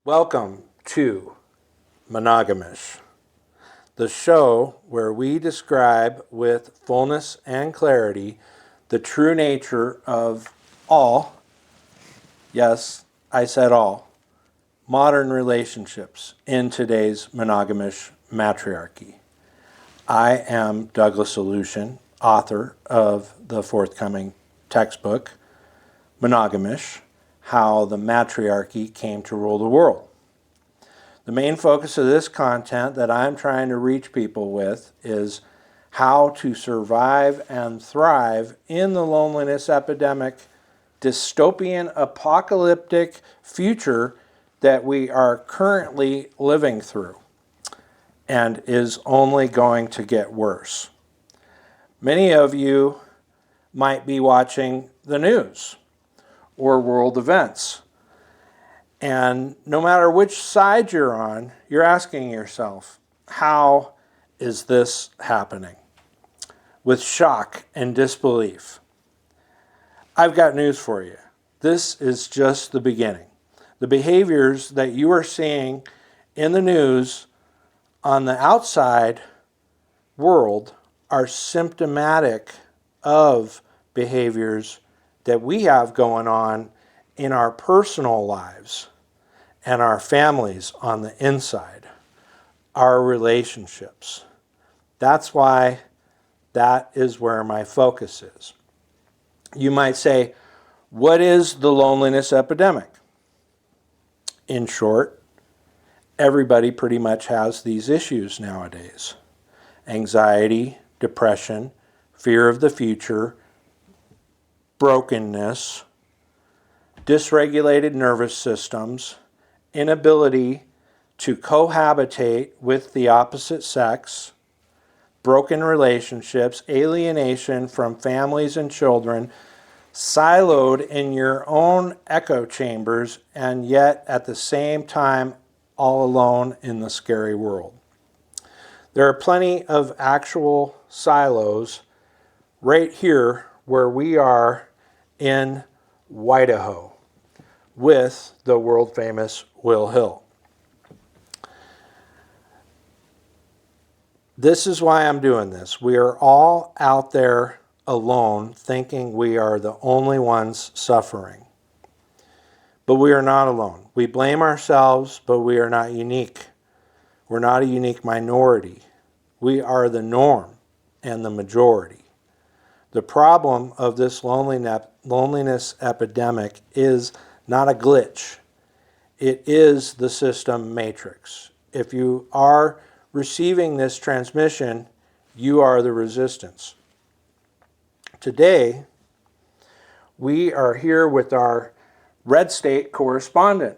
Welcome to Monogamish, the show where we describe with fullness and clarity the true nature of all, yes, I said all, modern relationships in today's monogamish matriarchy. I am Douglasaleutian, author of the forthcoming textbook, Monogamish, How the Matriarchy Came to Rule the World. The main focus of this content that I'm trying to reach people with is how to survive and thrive in the loneliness epidemic, dystopian apocalyptic future that we are currently living through and is only going to get worse. Many of you might be watching the news or world events. And no matter which side you're on, you're asking yourself, how is this happening? With shock and disbelief. I've got news for you. This is just the beginning. The behaviors that you are seeing in the news on the outside world are symptomatic of behaviors that we have going on in our personal lives and our families on the inside, our relationships. That's why that is where my focus is. You might say, what is the loneliness epidemic? In short, everybody pretty much has these issues nowadays. Anxiety, depression, fear of the future, brokenness, dysregulated nervous systems, inability to cohabitate with the opposite sex, broken relationships, alienation from families and children, siloed in your own echo chambers, and yet at the same time all alone in the scary world. There are plenty of actual silos right here where we are in WYDAHO with the world famous Will Hill. This is why I'm doing this. We are all out there alone thinking we are the only ones suffering. But we are not alone. We blame ourselves, but we are not unique. We're not a unique minority. We are the norm and the majority. The problem of this loneliness epidemic is not a glitch. It is the system matrix. If you are receiving this transmission, you are the resistance. Today, we are here with our red state correspondent,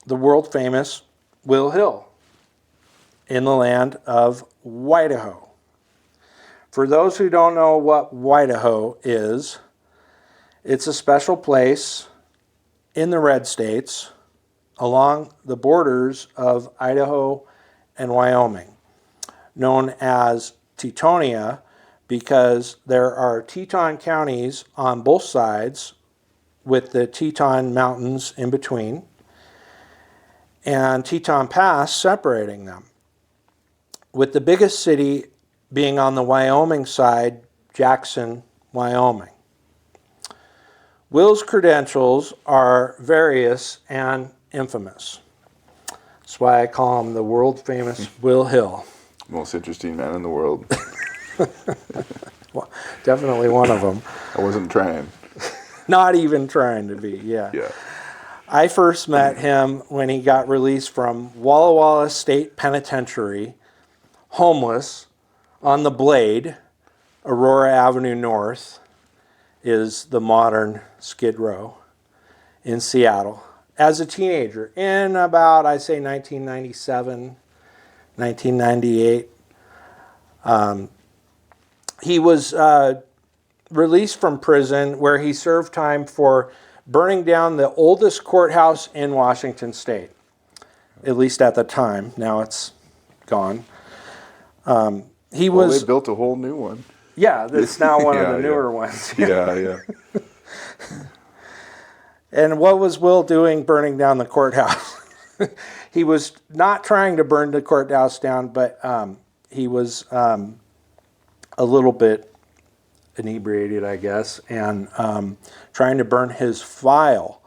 the world famous Will Hill, in the land of WYDAHO. For those who don't know what WYDAHO is, it's a special place in the red states along the borders of Idaho and Wyoming, known as Teutonia because there are Teton counties on both sides with the Teton Mountains in between and Teton Pass separating them, with the biggest city being on the Wyoming side, Jackson, Wyoming. Will's credentials are various and infamous. That's why I call him the world famous Will Hill. Most interesting man in the world. Well, definitely one of them. I wasn't trying. Not even trying to be, yeah. I first met him when he got released from Walla Walla State Penitentiary, homeless, on the Blade, Aurora Avenue North, is the modern Skid Row in Seattle, as a teenager in about, I say, 1997, 1998. He was released from prison where he served time for burning down the oldest courthouse in Washington State, at least at the time. Now it's gone. They built a whole new one. Yeah, it's now one of the newer ones. Yeah. And what was Will doing burning down the courthouse? he was not trying to burn the courthouse down, but he was a little bit inebriated, I guess, and trying to burn his file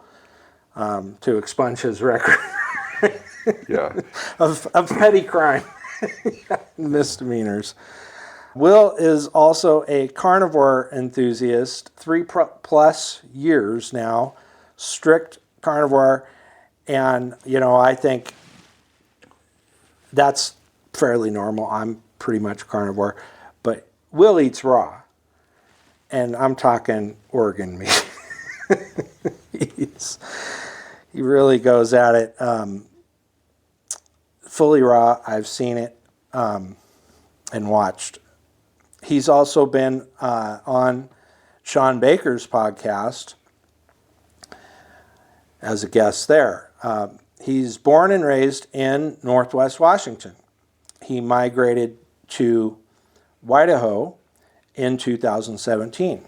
to expunge his record Yeah. of petty crime, misdemeanors. Will is also a carnivore enthusiast, 3+ years now, strict carnivore, and I think that's fairly normal. I'm pretty much carnivore, but Will eats raw, and I'm talking organ meat. He really goes at it fully raw. I've seen it and watched. He's also been on Sean Baker's podcast as a guest there. He's born and raised in Northwest Washington. He migrated to WYDAHO in 2017.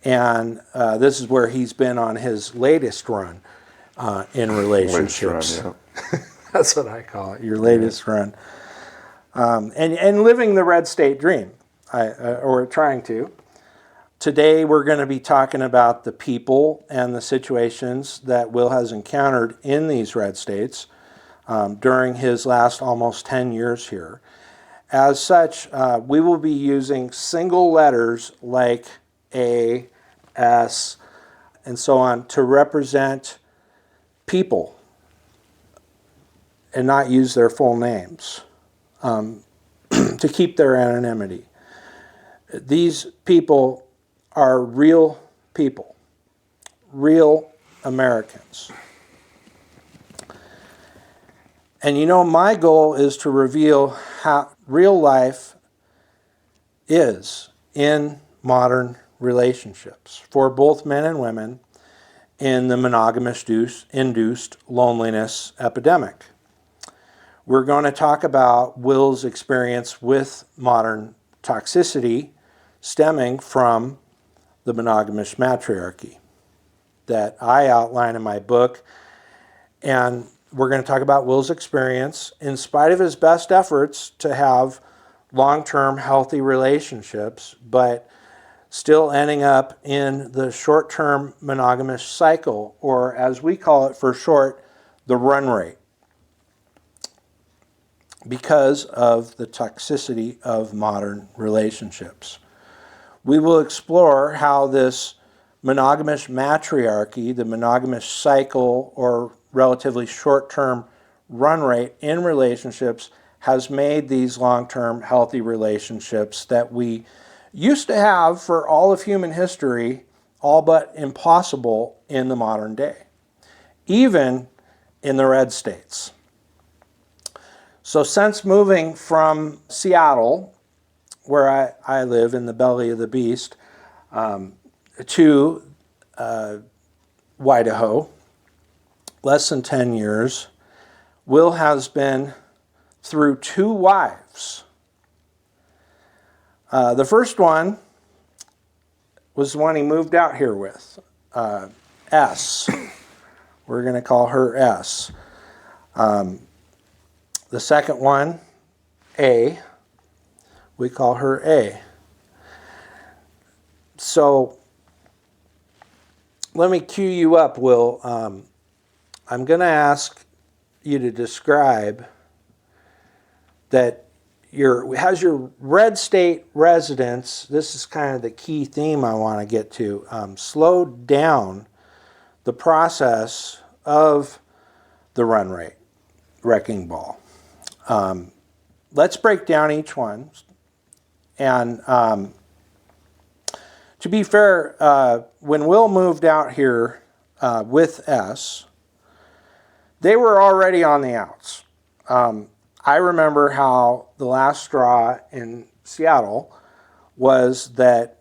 And this is where he's been on his latest run in relationships. Latest run, yeah. That's what I call it, your latest run. And living the red state dream, or trying to. Today we're going to be talking about the people and the situations that Will has encountered in these red states during his last almost 10 years here. As such, we will be using single letters like A, S, and so on to represent people and not use their full names to keep their anonymity. These people are real people, real Americans. And my goal is to reveal how real life is in modern relationships for both men and women in the monogamish-induced loneliness epidemic. We're going to talk about Will's experience with modern toxicity stemming from the monogamish matriarchy that I outline in my book. And we're going to talk about Will's experience in spite of his best efforts to have long-term healthy relationships, but still ending up in the short-term monogamish cycle, or as we call it for short, the run rate, because of the toxicity of modern relationships. We will explore how this monogamish matriarchy, the monogamish cycle, or relatively short-term run rate in relationships, has made these long-term healthy relationships that we used to have for all of human history all but impossible in the modern day, even in the red states. So since moving from Seattle, where I live in the belly of the beast, to WYDAHO, less than 10 years, Will has been through 2 wives. The first one was the one he moved out here with, S. We're going to call her S. The second one, A. We call her A. So let me cue you up, Will. I'm going to ask you to describe that has your red state residents, this is kind of the key theme I want to get to, slowed down the process of the run rate, wrecking ball. Let's break down each one. And to be fair, when Will moved out here with S, they were already on the outs. I remember how the last straw in Seattle was that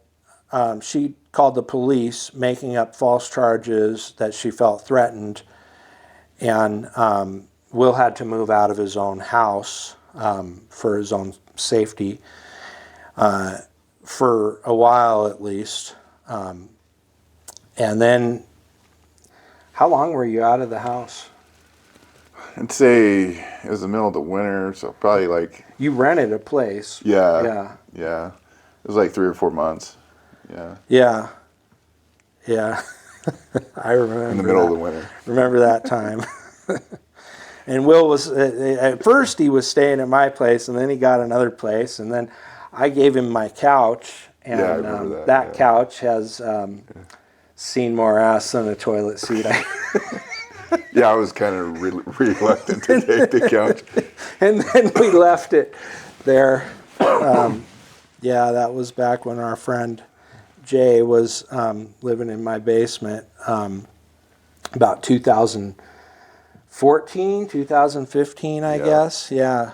she called the police, making up false charges that she felt threatened, and Will had to move out of his own house for his own safety for a while at least. And then, how long were you out of the house? I'd say it was the middle of the winter, so probably like You rented a place. yeah. It was like 3 or 4 months. Yeah. Yeah. Yeah. I remember In the middle that. of the winter. Remember that time. And Will was, at first he was staying at my place, and then he got another place, and then I gave him my couch, and Yeah, I remember that yeah. couch has seen more ass than a toilet seat. Yeah, I was kind of reluctant to take the couch. And then we left it there. Yeah, that was back when our friend Jay was living in my basement, about 2014, 2015, I guess. Yeah.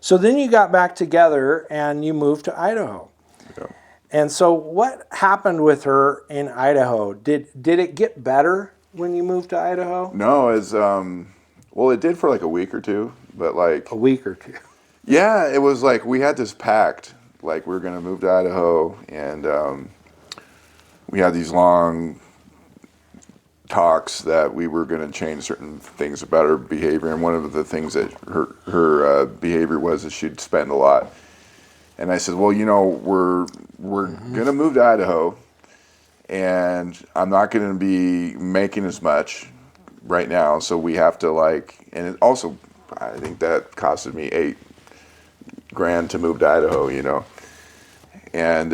So then you got back together and you moved to Idaho. Yeah. And so what happened with her in Idaho? Did it get better when you moved to Idaho? No, well, it did for like a week or two, but like A week or two. yeah, it was like we had this pact, like we were gonna move to Idaho, and we had these long talks that we were going to change certain things about her behavior, and one of the things that her behavior was is she'd spend a lot. And I said, well, you know, we're going to move to Idaho, and I'm not going to be making as much right now, so we have to like, and it also, I think that costed me $8,000 to move to Idaho, you know, and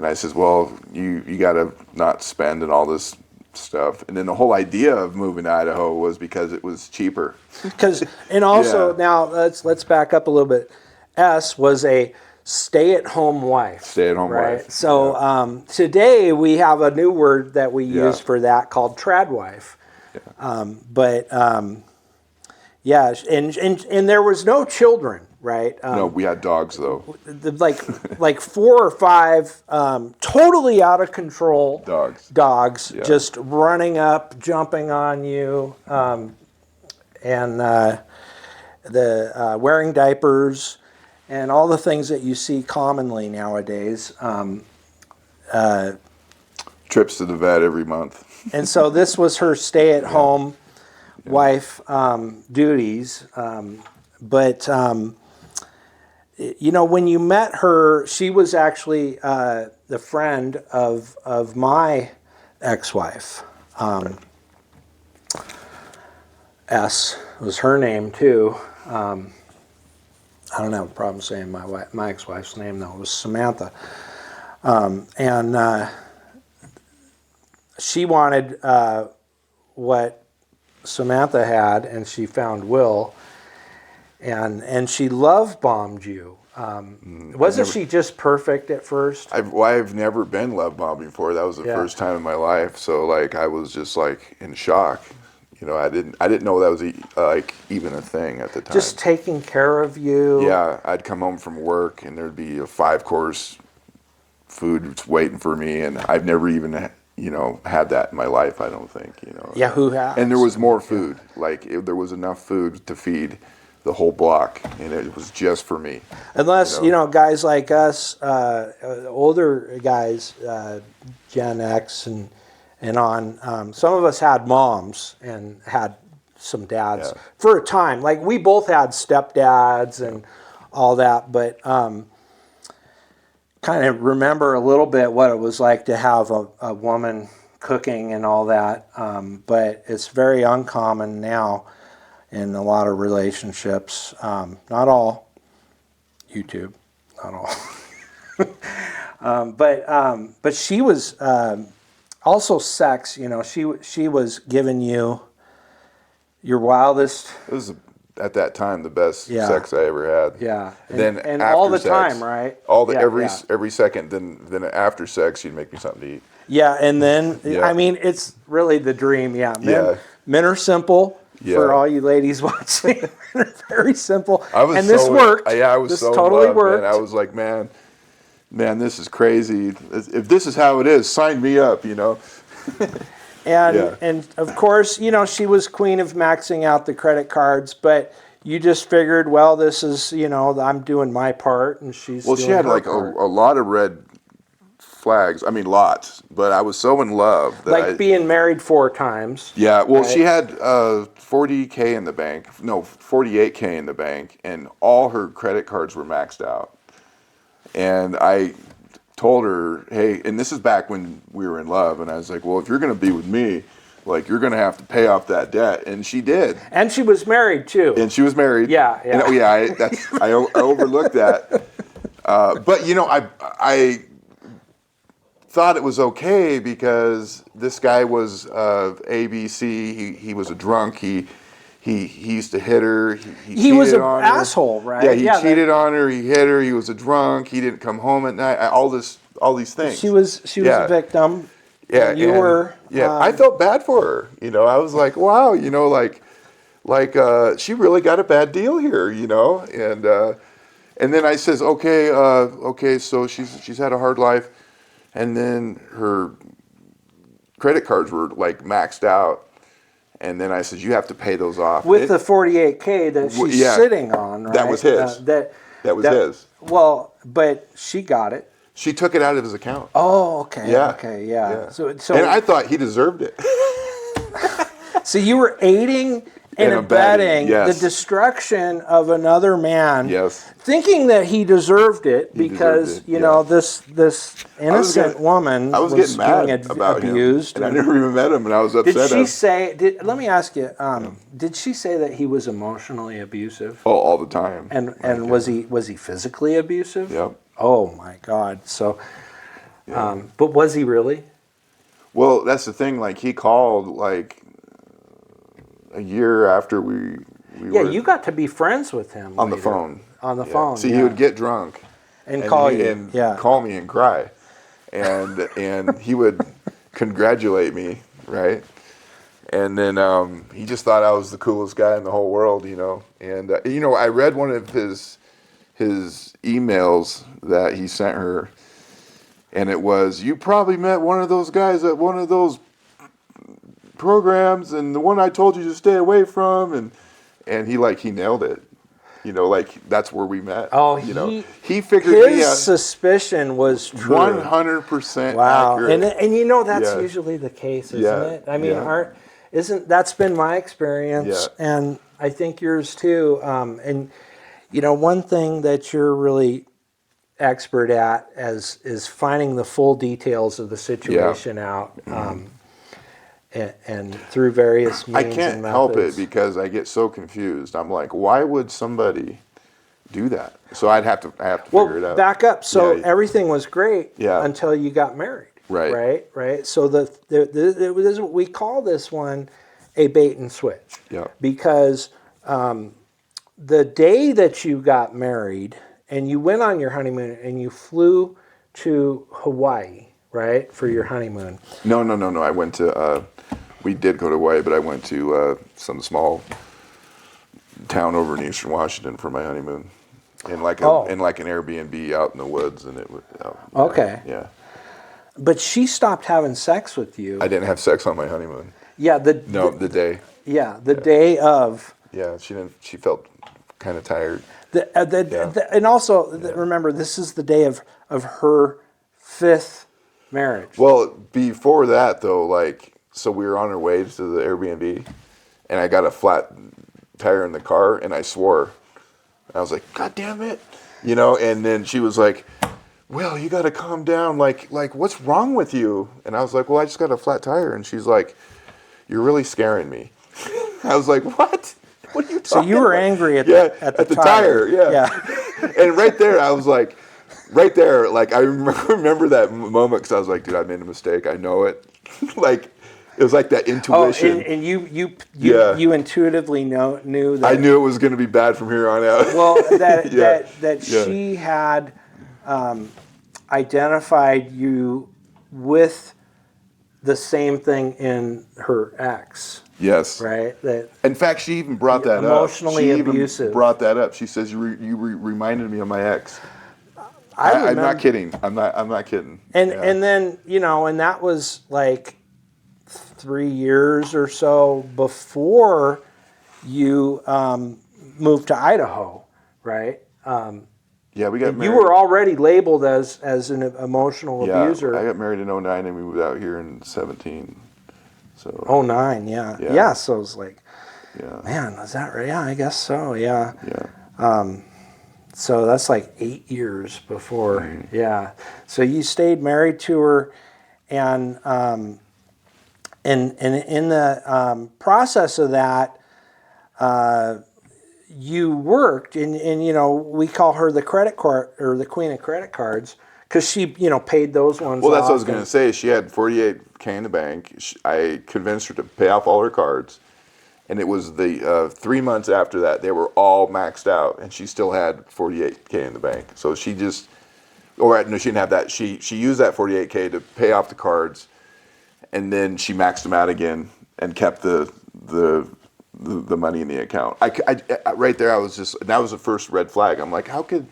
I says, well, you got to not spend and all this stuff. And then the whole idea of moving to Idaho was because it was cheaper. And also Yeah. now let's back up a little bit. S was a stay-at-home wife. Stay-at-home right? wife. So Yeah. Today we have a new word that we Yeah. use for that called tradwife. Yeah. And there was no children, right? No, we had dogs though. Like 4 or 5 totally out of control dogs Yeah. just running up, jumping on you, and wearing diapers and all the things that you see commonly nowadays. Trips to the vet every month. And so this was her stay-at-home wife duties. But you know, when you met her, she was actually the friend of my ex-wife. S was her name too. I don't have a problem saying my ex-wife's name though. It was Samantha, and she wanted what Samantha had, and she found Will, and she love bombed you. Wasn't she just perfect at first? I've never been love bombed before. That was the first time in my life. So like I was just like in shock. You know, I didn't know that was like even a thing at the time. Just taking care of you. Yeah, I'd come home from work and there'd be a 5-course food waiting for me, and I've never even had that in my life. I don't think Yeah, who has? And there was more food. Like there was enough food to feed the whole block, and it was just for me. Unless guys like us, older guys, Gen X and on. Some of us had moms and had some dads for a time. Like we both had stepdads and all that, but kind of remember a little bit what it was like to have a woman cooking and all that. But it's very uncommon now in a lot of relationships. Not all. YouTube, not all. But she was also sex. She was giving you your wildest. It was at that time the best sex I ever had. Yeah, And all the sex, time, right? Every second. Then after sex, you'd make me something to eat. Yeah, and then I mean, it's really the dream. Yeah, men are simple. Yeah. For all you ladies watching, men are very simple. This worked. Yeah, I was this so totally loved, worked. Man. I was like, man, this is crazy. If this is how it is, sign me up. And of course, she was queen of maxing out the credit cards, but you just figured, well, this is, I'm doing my part, and she's. Well, she had like a lot of red flags. I mean, lots. But I was so in love that Like being married 4 times. yeah, well, right? she had $40K in the bank. No, $48K in the bank, and all her credit cards were maxed out. And I told her, hey, and this is back when we were in love, and I was like, well, if you're going to be with me, like, you're going to have to pay off that debt. And she did. And she was married too. And she was married. Yeah, yeah. And, oh, yeah, I overlooked that. But, you know, I thought it was okay because this guy was ABC. He was a drunk. He used to hit her. He was cheated an on her. asshole, right? Yeah, he cheated on her. He hit her. He was a drunk. He didn't come home at night. All these things. She was a victim. Yeah, you were. Yeah, I felt bad for her. You know, I was like, wow. You know, like she really got a bad deal here. You know, and then I says, okay, so she's had a hard life. And then her credit cards were like maxed out. And then I said, you have to pay those off. With the $48K that she's sitting on, right? That was his. That was his. Well, but she got it. She took it out of his account. Oh, okay. Yeah. Okay, yeah. So and I thought he deserved it. So you were aiding and abetting the destruction of another man. Yes. Thinking that he deserved it because you know this innocent woman was getting mad being about abused. Him. And I never even met him, and I was upset. Did she say? Let me ask you. Did she say that he was emotionally abusive? Oh, all the time. And was he physically abusive? Yep. Oh my God. So, but was he really? Well, that's the thing. Like he called like a year after we Yeah, were you got to be friends with him on later. the phone. On the phone. See, he would get drunk and call you. And call me and cry, and he would congratulate me, right? And then he just thought I was the coolest guy in the whole world, you know. And you know, I read one of his emails that he sent her, and it was, you probably met one of those guys at one of those programs, and the one I told you to stay away from, and he nailed it. You know, like that's where we met. Oh, you know, he figured me out. His suspicion was true. 100% wow. accurate. And you know that's usually the case, isn't it? I mean, that's been my experience, and I think yours too. And you know, one thing that you're really expert at is finding the full details of the situation out. And through various means I and can't methods. help it because I get so confused. I'm like, why would somebody do that? So I have to figure it out. Back up. So everything was great until you got married. Right. So this is what we call this one a bait and switch. Yeah. Because the day that you got married and you went on your honeymoon and you flew to Hawaii, right, for your honeymoon. No. I went to. We did go to Hawaii, but I went to some small town over in Eastern Washington for my honeymoon, in like an Airbnb out in the woods, and it was okay. Yeah. But she stopped having sex with you. I didn't have sex on my honeymoon. Yeah. The day. Yeah, the day of. Yeah, she didn't. She felt kind of tired. And also remember, this is the day of her 5th marriage. Well, before that though, like, so we were on our way to the Airbnb, and I got a flat tire in the car, and I swore. I was like, God damn it, you know. And then she was like, well, you got to calm down. Like what's wrong with you? And I was like, well, I just got a flat tire. And she's like, you're really scaring me. I was like, what? What are you talking So you were about? angry at the tire. Yeah. And right there, I was like, I remember that moment because I was like, dude, I made a mistake. I know it. Like, it was like that intuition. Oh, and you intuitively knew that. I knew it was going to be bad from here on out. Well, that she had identified you with the same thing in her ex. Yes. Right. That. In fact, she even brought that up. Emotionally abusive. Even brought that up. She says, you reminded me of my ex. I'm not kidding. I'm not kidding. And then, you know, and that was like 3 years or so before you moved to Idaho, right? Yeah, we got And married. you were already labeled as an emotional abuser. I got married in '09 and we moved out here in 17. So. Oh, 9, yeah. Yeah. Yeah, so it was like, Yeah. man, is that right? Yeah, I guess so, yeah. Yeah. So that's like 8 years before, yeah. So you stayed married to her, and in the process of that, you worked, and you know, we call her the credit card, or the queen of credit cards, because she, you know, paid those ones Well, that's what I off. was going to say. She had 48K in the bank. I convinced her to pay off all her cards. And it was the 3 months after that, they were all maxed out. And she still had 48K in the bank. So she just, or no, she didn't have that. She used that 48K to pay off the cards. And then she maxed them out again and kept the money in the account. I right there, I was just, that was the first red flag. I'm like, how could,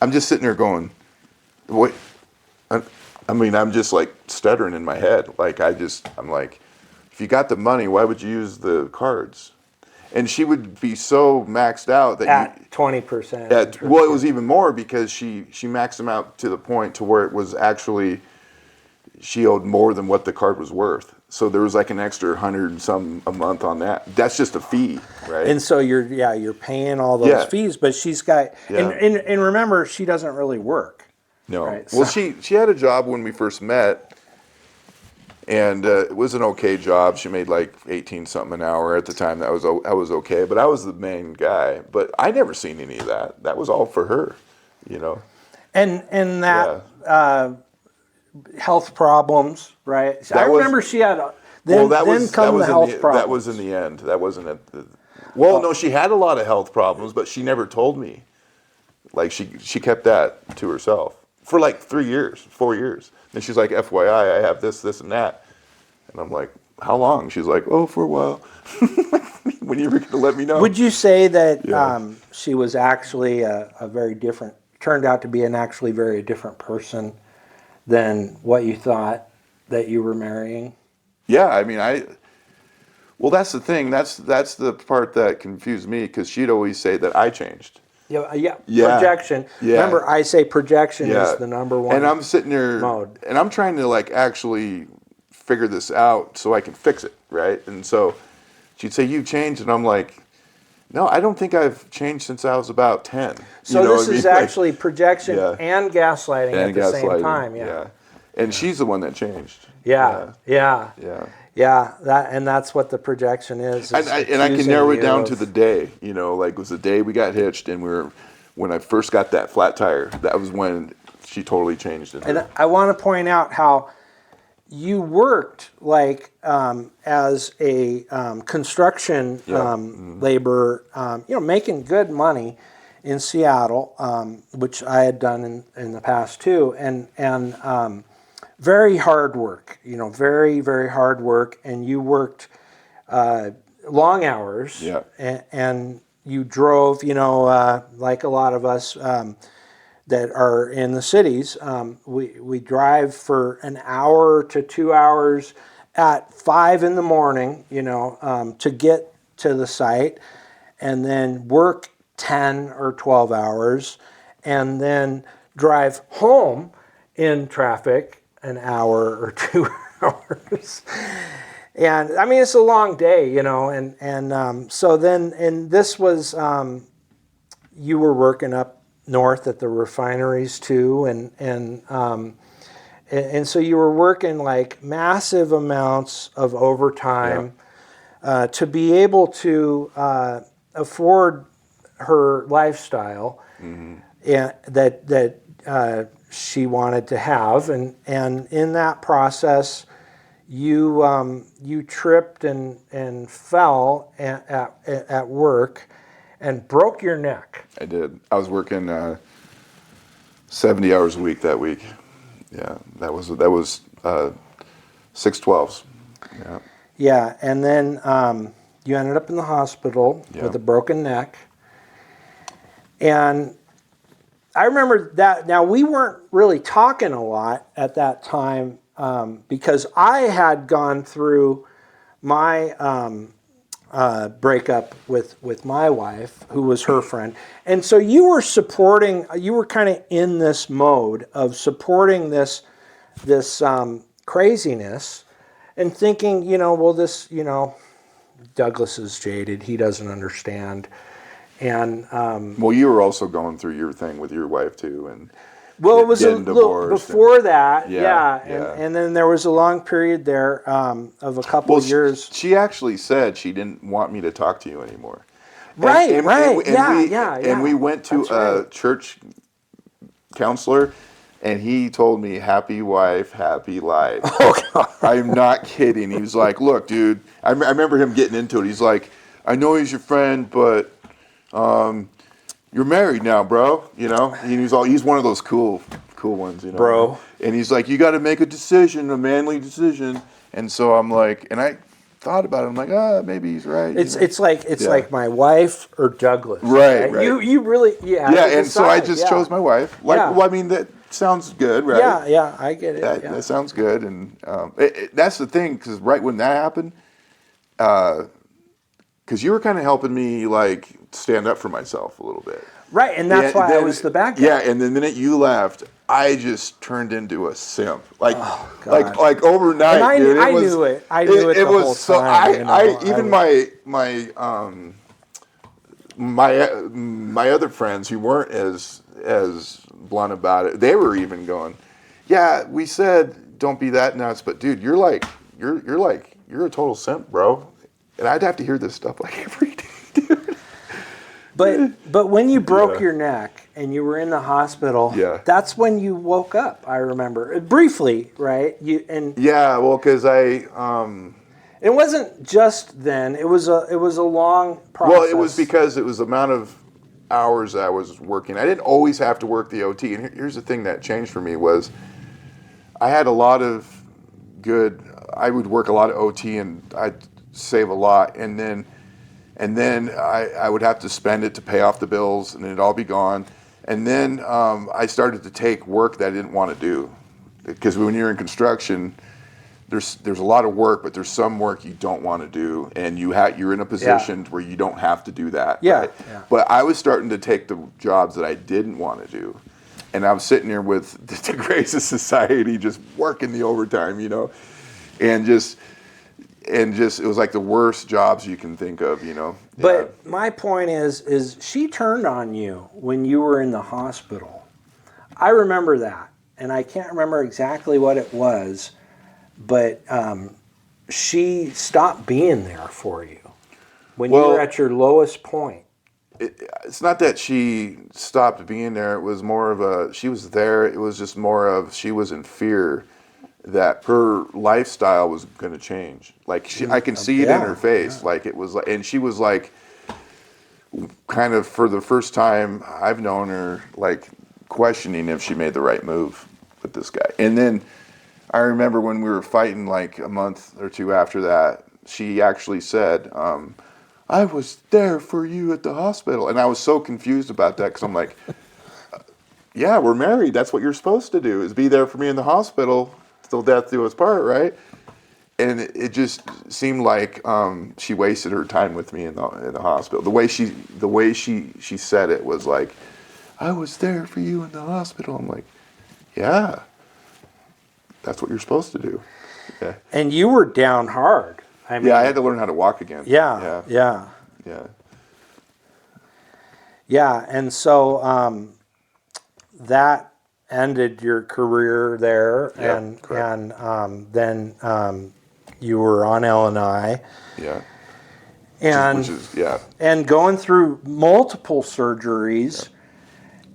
I'm just sitting there going, what? I mean, I'm just like stuttering in my head. Like, I'm like, if you got the money, why would you use the cards? And she would be so maxed out that at 20%. well, it was even more because she maxed them out to the point to where it was actually, she owed more than what the card was worth. So there was like an extra 100 and some a month on that. That's just a fee, right? And so you're paying all those fees, but she's got, and remember, she doesn't really work. No. Right, Well, so. she had a job when we first met, and it was an okay job. She made like 18 something an hour at the time. I was okay, but I was the main guy. But I never seen any of that. That was all for her, you know. And that health problems, right? So I remember she had. Then the health problems. That was in the end. That wasn't at the. Well, no, she had a lot of health problems, but she never told me. Like she kept that to herself for like 3 years, 4 years. And she's like, FYI, I have this, and that. And I'm like, how long? She's like, oh, for a while. When you were going to let me know? Would you say that she was actually turned out to be an actually very different person than what you thought that you were marrying? Yeah, I mean, well, that's the thing. That's the part that confused me, because she'd always say that I changed. Yeah. Projection. Yeah. Remember, I say projection is the number one. And I'm sitting there, mode. And I'm trying to like actually figure this out so I can fix it, right? And so she'd say, "You changed," and I'm like, "No, I don't think I've changed since I was about 10." So this is actually projection and gaslighting at the same time. Yeah. And she's the one that changed. Yeah. Yeah, that's what the projection is. And I can narrow it down to the day. You know, like it was the day we got hitched, and when I first got that flat tire, that was when she totally changed it. And I want to point out how you worked like as a construction laborer, making good money in Seattle, which I had done in the past too, and very hard work, very, very hard work. And you worked long hours, and you drove, like a lot of us that are in the cities. We drive for an hour to 2 hours at 5 in the morning, to get to the site, and then work 10 or 12 hours, and then drive home in traffic an hour or 2 hours. And I mean, it's a long day, and so then, and this was, you were working up north at the refineries too, and so you were working like massive amounts of overtime to be able to afford her lifestyle that she wanted to have, and in that process, you tripped and fell at work and broke your neck. I did. I was working 70 hours a week that week. Yeah, that was 6/12s. Yeah. Yeah, and then you ended up in the hospital with a broken neck. And I remember that. Now, we weren't really talking a lot at that time because I had gone through my breakup with my wife, who was her friend. And so you were supporting, you were kind of in this mode of supporting this craziness and thinking, well, this, Douglas is jaded. He doesn't understand. And well, you were also going through your thing with your wife too, and well, it was a getting little divorced before that, Yeah, and then there was a long period there of a couple of years. She actually said she didn't want me to talk to you anymore. Right, And we went to a church counselor, and he told me, "Happy wife, happy life." Oh, God. I'm not kidding. He was like, "Look, dude," I remember him getting into it. He's like, "I know he's your friend, but you're married now, bro." He's one of those cool ones, Bro. And he's like, "You got to make a decision, a manly decision." And so I'm like, and I thought about it. I'm like, maybe he's right. It's like my wife or Douglas. Right. You really And so I just chose my wife. Well, I mean, that sounds good, right? Yeah, I get it. That sounds good, and that's the thing, because right when that happened, because you were kind of helping me like stand up for myself a little bit. Right, and that's why I was the bad guy. Yeah, and the minute you left, I just turned into a simp, like overnight. And I knew it. I knew it the whole so time. My other friends who weren't as blunt about it, they were even going, "Yeah, we said don't be that nuts, but dude, you're a total simp, bro." And I'd have to hear this stuff like every day, dude. But when you broke your neck and you were in the hospital, that's when you woke up. I remember briefly, right? Because it wasn't just then. It was a long process. Well, it was because it was the amount of hours I was working. I didn't always have to work the OT. And here's the thing that changed for me was I had a lot of I would work a lot of OT and I'd save a lot, and then I would have to spend it to pay off the bills, and it'd all be gone. And then I started to take work that I didn't want to do, because when you're in construction, there's a lot of work, but there's some work you don't want to do, and you're in a position where you don't have to do that. Yeah. Right? But I was starting to take the jobs that I didn't want to do, and I was sitting here with the Grace of Society, just working the overtime, and just it was like the worst jobs you can think of, But my point is she turned on you when you were in the hospital. I remember that, and I can't remember exactly what it was, but she stopped being there for you when you were at your lowest point. It's not that she stopped being there. It was more of she was there. It was just more of she was in fear that her lifestyle was going to change. Like I can see it in her face. Like it was, and she was like, kind of for the first time I've known her, like questioning if she made the right move with this guy. And then I remember when we were fighting, like a month or two after that, she actually said, "I was there for you at the hospital," and I was so confused about that because I'm like, "Yeah, we're married. That's what you're supposed to do: is be there for me in the hospital." Till death do us part, right? And it just seemed like she wasted her time with me in the hospital. The way she said it was like, "I was there for you in the hospital." I'm like, "Yeah, that's what you're supposed to do." Yeah. And you were down hard. I mean, I had to learn how to walk again. Yeah. And so that ended your career there, and then you were on L&I. And going through multiple surgeries,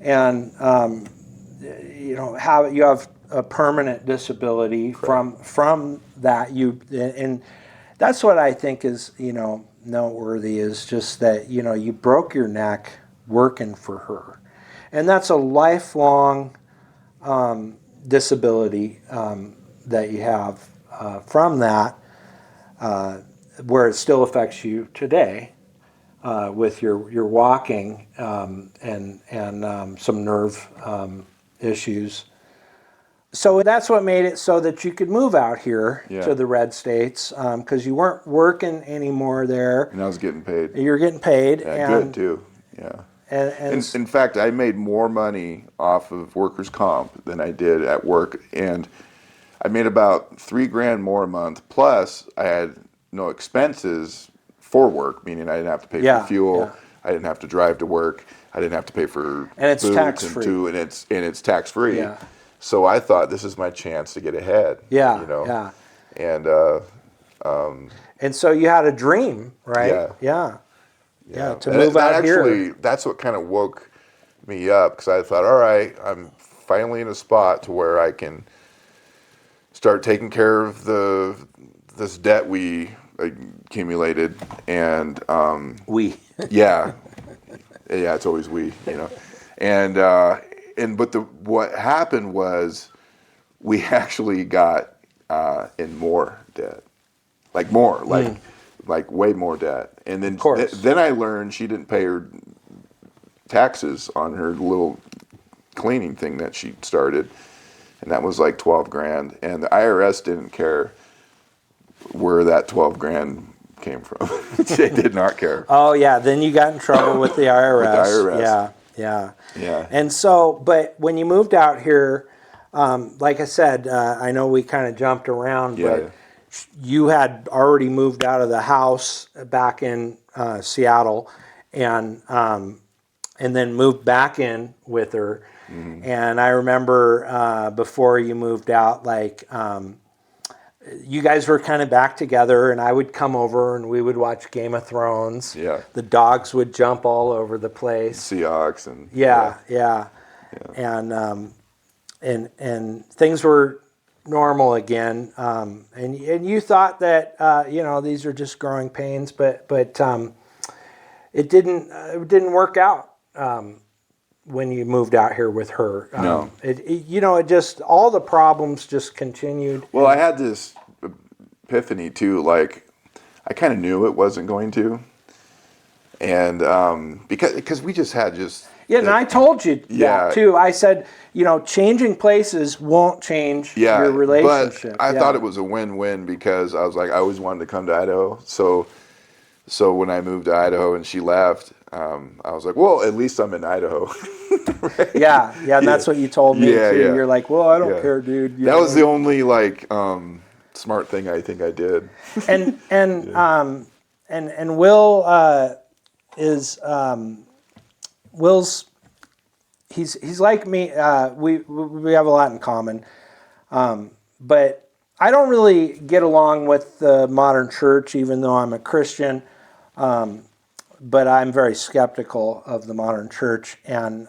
and you have a permanent disability from that. And that's what I think is noteworthy, is just that you broke your neck working for her, and that's a lifelong disability that you have from that, where it still affects you today with your walking and some nerve issues. So that's what made it so that you could move out here Yeah. to the red states, because you weren't working anymore there. And I was getting paid. You're getting paid. Yeah, and, good too. Yeah. And In fact, I made more money off of workers' comp than I did at work, and I made about $3,000 more a month. Plus, I had no expenses for work, meaning I didn't have to pay Yeah, for fuel. yeah. I didn't have to drive to work. I didn't have to pay for And it's boots tax-free. and it's tax free. Yeah. So I thought this is my chance to get ahead. Yeah, you know. yeah. And so you had a dream, right? Yeah. Yeah, to And move that out actually, here. that's what kind of woke me up, because I thought, all right, I'm finally in a spot to where I can start taking care of this debt we accumulated, and yeah, it's always we, you know, but what happened was we actually got in more debt, like way more debt, and then then I learned she didn't pay her taxes on her little cleaning thing that she started, and that was like $12,000, and the IRS didn't care where that $12,000 came from. They did not care. Oh yeah, then you got in trouble with the IRS. With the IRS. Yeah. And so, but when you moved out here, like I said, I know we kind of jumped around, but you had already moved out of the house back in Seattle, and then moved back in with her. Mm-hmm. And I remember before you moved out, like you guys were kind of back together, and I would come over and we would watch Game of Thrones. Yeah. The dogs would jump all over the place. Seahawks and Yeah. And things were normal again. And you thought that these are just growing pains, but it didn't work out when you moved out here with her. No. It just, all the problems just continued. Well, I had this epiphany too, like I kind of knew it wasn't going to, and because we just had and I told you that too. I said, changing places won't change your relationship. But I thought it was a win-win, because I was like, I always wanted to come to Idaho. So when I moved to Idaho and she left, I was like, well, at least I'm in Idaho. Right? Yeah, and that's what you told me too. Yeah. You're like, well, I don't care, dude. That was the only smart thing I think I did. And Will Will's he's like me. We have a lot in common, but I don't really get along with the modern church, even though I'm a Christian. But I'm very skeptical of the modern church, and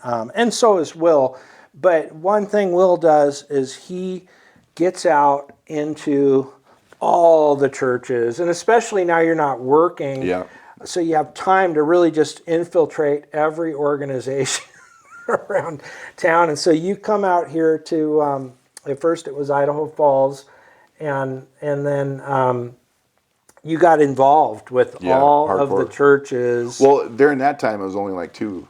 so is Will. But one thing Will does is he gets out into all the churches, and especially now you're not working. Yeah. So you have time to really just infiltrate every organization around town. And so you come out here to, at first it was Idaho Falls, and then you got involved with all hardcore. of the churches. Well, during that time, it was only like 2,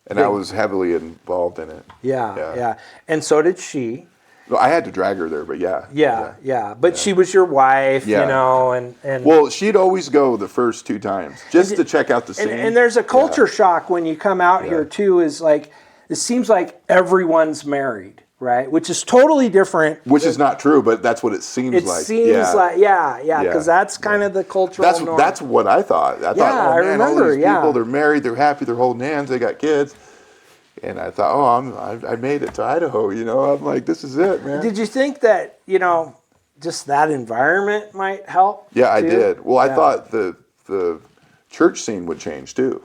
and I was heavily involved in it. Yeah. And so did she. Well, I had to drag her there, but Yeah. But she was your wife, and well, she'd always go the first 2 times just to check out the scene. And there's a culture shock when you come out here too. Is like, it seems like everyone's married, right? Which is totally different. Which is not true, but that's what it seems like. It seems like, because that's kind of the cultural norm. That's what I thought. I thought, I remember, all these people, they're married, they're happy, they're holding hands, they got kids. And I thought, I made it to Idaho, I'm like, this is it, man. Did you think that, just that environment might help? Yeah, I did. Well, I thought the church scene would change too.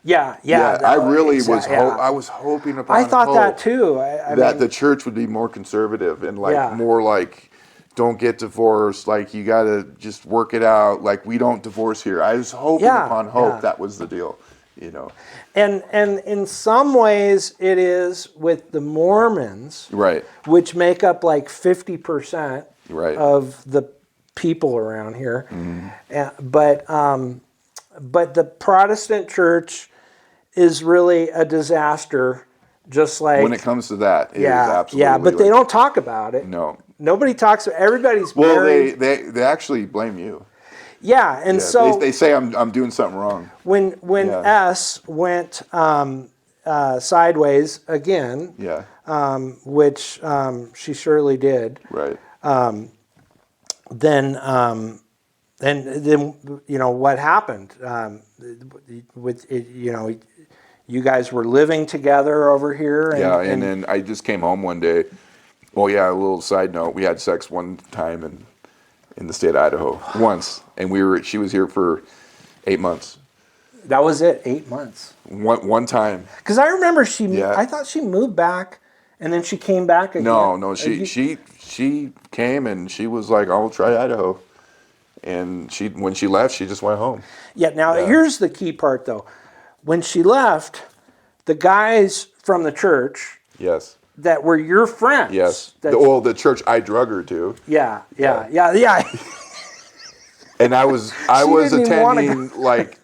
Yeah. I really was. I was hoping upon. I thought that too. I mean, the mean, church would be more conservative and more like, don't get divorced. Like, you got to just work it out. Like, we don't divorce here. I was hoping upon hope that was the deal. And in some ways it is with the Mormons, right? Which make up like 50% of the people around here. Mm-hmm. But the Protestant church is really a disaster just like when it comes to that, it is yeah, absolutely. yeah, but they don't talk about it. No. Nobody talks. Everybody's Well, married. they actually blame you. Yeah, and Yeah, so they say I'm doing something wrong. when Yeah. S went sideways again, Yeah. which she surely did, Right. then you know what happened with it, you know, you guys were living together over here, And then I just came home one day. Well, yeah, a little side note. We had sex one time in the state of Idaho once, and she was here for 8 months. that was it. 8 months. One time. Because I remember Yeah. I thought she moved back, and then she came back again. No, she came and she was like, "I'll try Idaho," and when she left, she just went home. Yeah. Now Yeah. here's the key part, though. When she left, the guys from the church Yes. that were your friends. Yes. That, The church I drug her to. yeah. And I was didn't even wanna attending like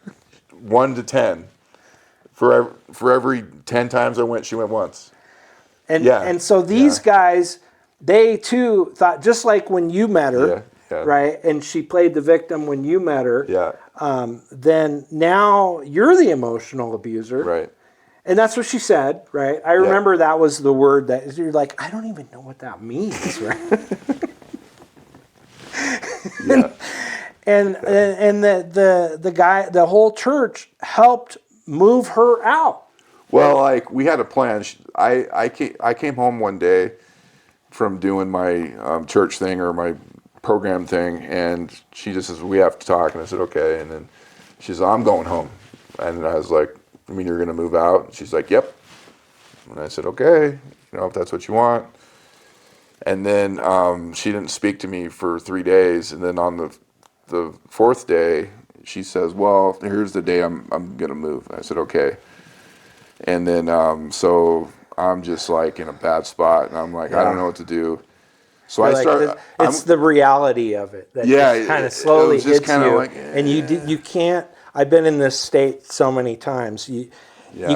1 to 10. For every 10 times I went, she went once. And so these guys, they too thought, just like when you met her, right? And she played the victim when you met her. Yeah. Then now you're the emotional abuser. Right. And that's what she said, right? I remember that was the word that you're like, I don't even know what that means, right? Yeah. And the guy, the whole church helped move her out. Well, like we had a plan. I came home one day from doing my church thing or my program thing, and she just says, "We have to talk." And I said, "Okay." And then she said, "I'm going home." And I was like, "I mean, you're going to move out?" And she's like, "Yep." And I said, "Okay, if that's what you want." And then she didn't speak to me for 3 days, and then on the fourth day, she says, "Well, here's the day I'm going to move." And I said, "Okay." And then so I'm just like in a bad spot, and I'm like, I don't know what to do. So You're I start. Like it's the reality of it that kind of slowly hits you, like, and you can't. I've been in this state so many times. You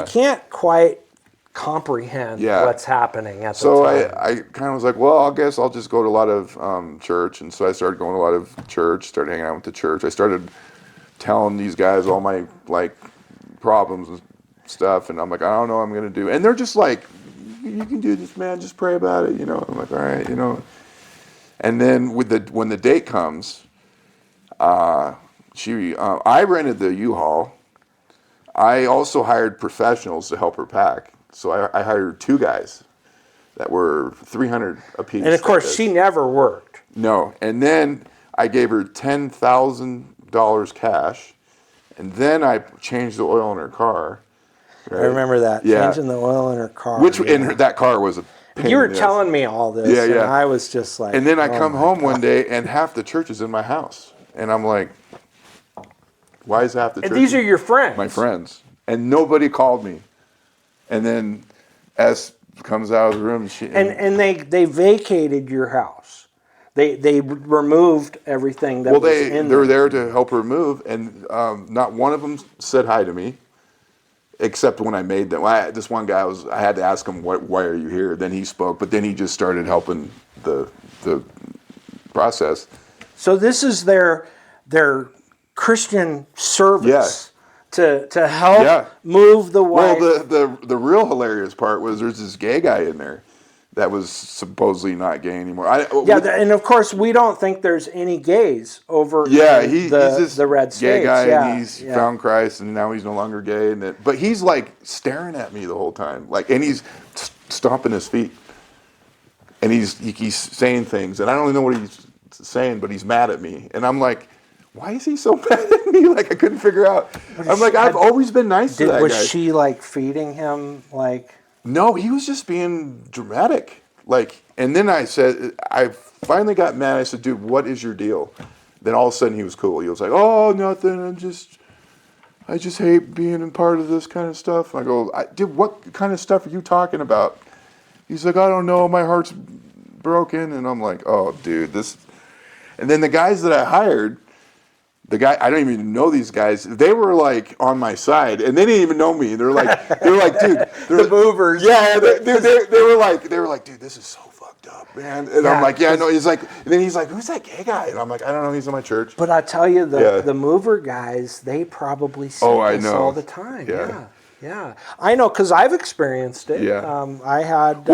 can't quite comprehend what's happening at the time. So I kind of was like, well, I guess I'll just go to a lot of church, and so I started going to a lot of church. Started hanging out with the church. I started telling these guys all my like problems and stuff, and I'm like, I don't know what I'm gonna do, and they're just like, you can do this, man, just pray about it, I'm like, all right, and then when the date comes, I rented the U-Haul. I also hired professionals to help her pack, so I hired 2 guys that were $300 a piece, and of course she never worked. No, and then I gave her $10,000 cash, and then I changed the oil in her car. Right? I remember that, changing the oil in her car. That car was a pain. You were telling me all this, and I was just like... And then I come home one day, and half the church is in my house. And I'm like, why is half the church... And these are your friends. My friends. And nobody called me. And then S comes out of the room, and they vacated your house. They removed everything that was in there. They were there to help her move, and not one of them said hi to me. Except when I made them. This one guy I had to ask him, why are you here? Then he spoke, but then he just started helping the process. So this is their Christian service to help move the wife. Well, the real hilarious part was there's this gay guy in there that was supposedly not gay anymore. And of course we don't think there's any gays over he's this the red gay states. guy, and he's found Christ, and now he's no longer gay. But he's like staring at me the whole time, and he's stomping his feet, and he's saying things, and I don't even know what he's saying, but he's mad at me, and I'm like, why is he so mad at me? Like I couldn't figure out. I'm like, I've always been nice to that guy. Was she like feeding him like? No, he was just being dramatic. And then I finally got mad. I said, dude, what is your deal? Then all of a sudden he was cool. He was like, oh, nothing. I just hate being a part of this kind of stuff. I go, dude, what kind of stuff are you talking about? He's like, I don't know. My heart's broken. And I'm like, oh, dude, this. And then the guys that I hired, the guy, I don't even know these guys. They were like on my side, and they didn't even know me. They're like, dude, The movers. Yeah, they were like, dude, this is so fucked up, man. And I'm like, yeah, no. He's like, and then he's like, who's that gay guy? And I'm like, I don't know. He's in my church. But I tell you, the mover guys, they probably see this all the time. Yeah. I know, because I've experienced it. Yeah. I had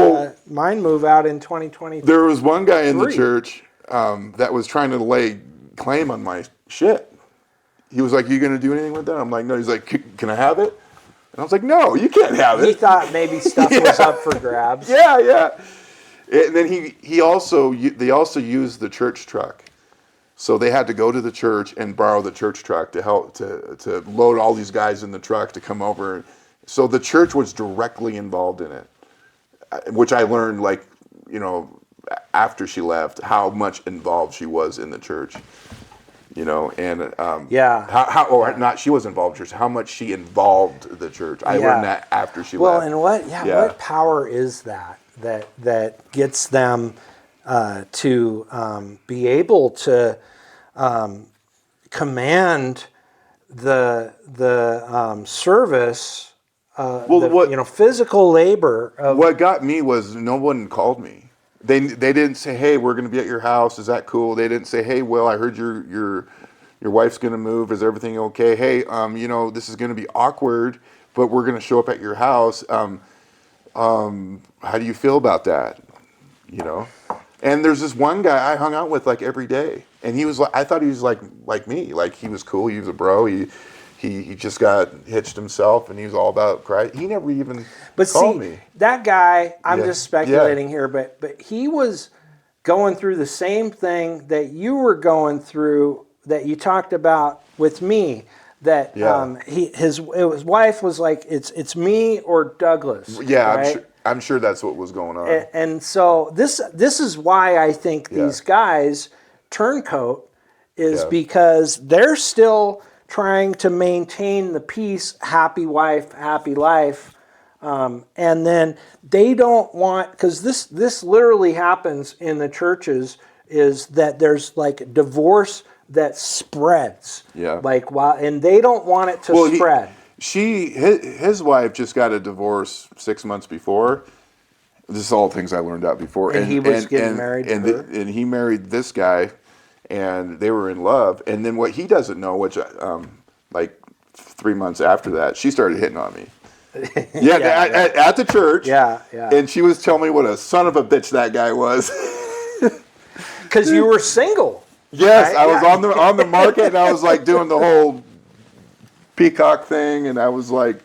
mine move out in 2023. There was one guy in the church that was trying to lay claim on my shit. He was like, you going to do anything with that? I'm like, no. He's like, can I have it? And I was like, no, you can't have it. He thought maybe stuff was up for grabs. Yeah. And then they also used the church truck. So they had to go to the church and borrow the church truck to help to load all these guys in the truck to come over. So the church was directly involved in it, which I learned, like, you know, after she left, how much involved she was in the church. You know, and she was involved in church. How much she involved the church. I learned that after she left. Well, and what power is that gets them to be able to command the service, physical labor. What got me was no one called me. They didn't say, hey, we're going to be at your house. Is that cool? They didn't say, hey, Will, I heard your wife's going to move. Is everything okay? Hey, this is going to be awkward, but we're going to show up at your house. How do you feel about that? You know? And there's this one guy I hung out with like every day, and he was like, I thought he was like me, like he was cool. He was a bro. He just got hitched himself, and he was all about Christ. He never even called me. That guy, I'm just speculating here, but he was going through the same thing that you were going through, that you talked about with me. That his wife was like, it's me or Douglas. Yeah, right? I'm sure that's what was going on. And so this is why I think these guys turncoat is because they're still trying to maintain the peace, happy wife, happy life. And then they don't want, because this literally happens in the churches, is that there's like divorce that spreads. Yeah. And they don't want it to spread. His wife just got a divorce 6 months before. This is all things I learned out before. And he was getting married to her. And he married this guy, and they were in love. And then what he doesn't know, which like 3 months after that, she started hitting on me. At the church. Yeah. And she was telling me what a son of a bitch that guy was. Because you were single. Yes, right? I was on the market, and I was like doing the whole peacock thing, and I was like,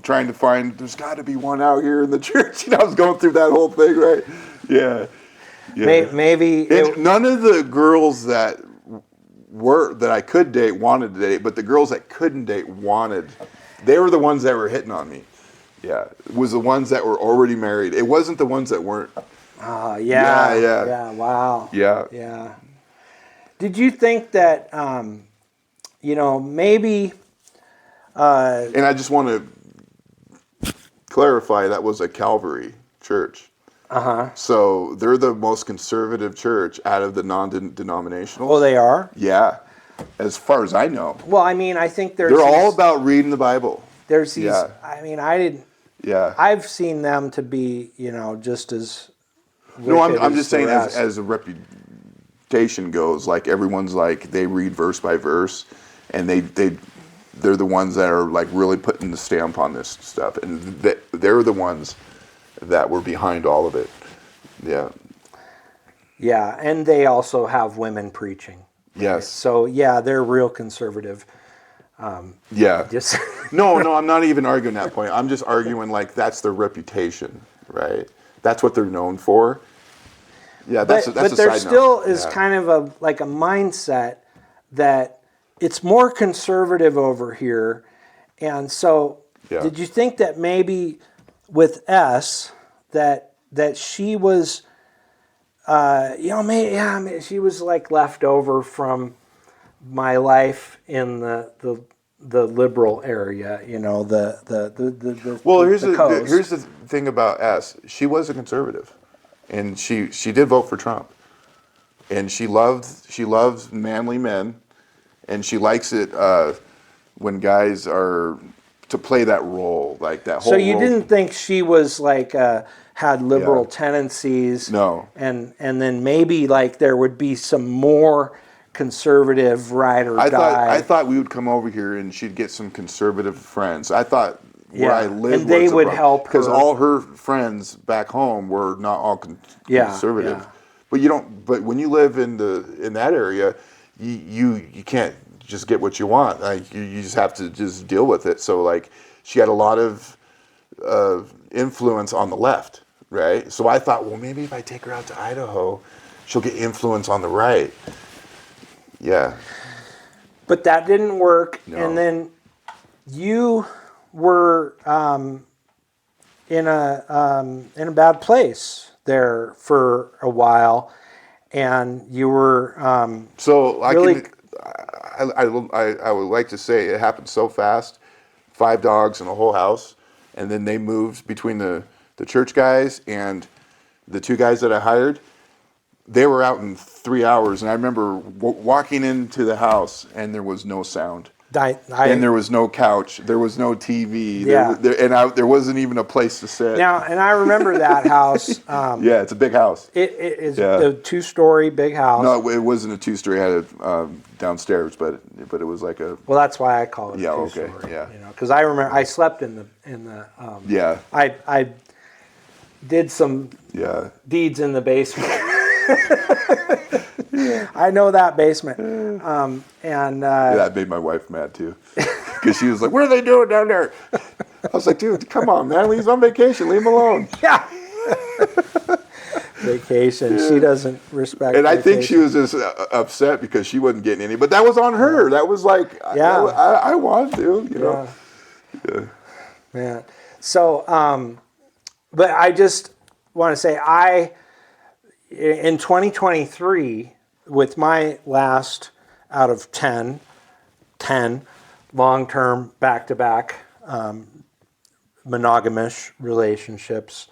trying to find, there's got to be one out here in the church. I was going through that whole thing, right? Yeah. Maybe none of the girls that I could date wanted to date, but the girls that couldn't date they were the ones that were hitting on me. Yeah, it was the ones that were already married. It wasn't the ones that weren't. Yeah. Wow. Yeah. Did you think that, maybe... and I just want to clarify, that was a Calvary church. Uh-huh. So they're the most conservative church out of the non-denominational. Oh, they are? Yeah. As far as I know. Well, I mean, I think they're all about reading the Bible. There's these, I mean, I didn't... Yeah. I've seen them to be, just as... No, I'm just saying as a reputation goes, like everyone's like, they read verse by verse, and they're the ones that are like really putting the stamp on this stuff, and they're the ones that were behind all of it. Yeah, and they also have women preaching. Right? Yes. So they're real conservative. Just no, I'm not even arguing that point. I'm just arguing like that's their reputation, right? That's what they're known for. Yeah, that's a side note. But there still is kind of a mindset that it's more conservative over here. And so did you think that maybe with S that she was she was like left over from my life in the liberal area, Well, here's coast. Here's the thing about S. She was a conservative, and she did vote for Trump, and she loved manly men, and she likes it when guys are to play that role, like that whole. So you role. didn't think she was like had liberal Yeah. tendencies? No. And then maybe like there would be some more conservative ride or die. I thought we would come over here and she'd get some conservative friends. I thought where I Yeah, lived and they was would help because her. all her friends back home were not all conservative. Yeah. But you don't. But when you live in that area, you can't just get what you want. Like you just have to just deal with it. So like she had a lot of influence on the left, right? So I thought, well, maybe if I take her out to Idaho, she'll get influence on the right. Yeah. But that didn't work. No. And then you were in a bad place there for a while, and you were So I really. I would like to say it happened so fast, 5 dogs in a whole house, and then they moved between the church guys and the 2 guys that I hired. They were out in 3 hours, and I remember walking into the house, and there was no sound. And there was no couch. There was no TV. Yeah. There wasn't even a place to sit. Now, and I remember that house. Yeah, it's a big house. It is a 2-story big house. No, it wasn't a 2-story. It had a downstairs, but it was like a. Well, that's why I call it Yeah, a okay, 2-story. yeah. You know, because I remember I slept in the. Yeah. I did some Yeah. deeds in the basement. I know that basement. That made my wife mad too, because she was like, "What are they doing down there?" I was like, "Dude, come on, man. He's on vacation. Leave him alone." Yeah. Vacation. She doesn't respect. And I vacation. think she was just upset because she wasn't getting any. But that was on her. That was like, Yeah. I wanted to, you know. Yeah. Man. So, but I just want to say in 2023, with my last out of 10 long-term back-to-back monogamish relationships,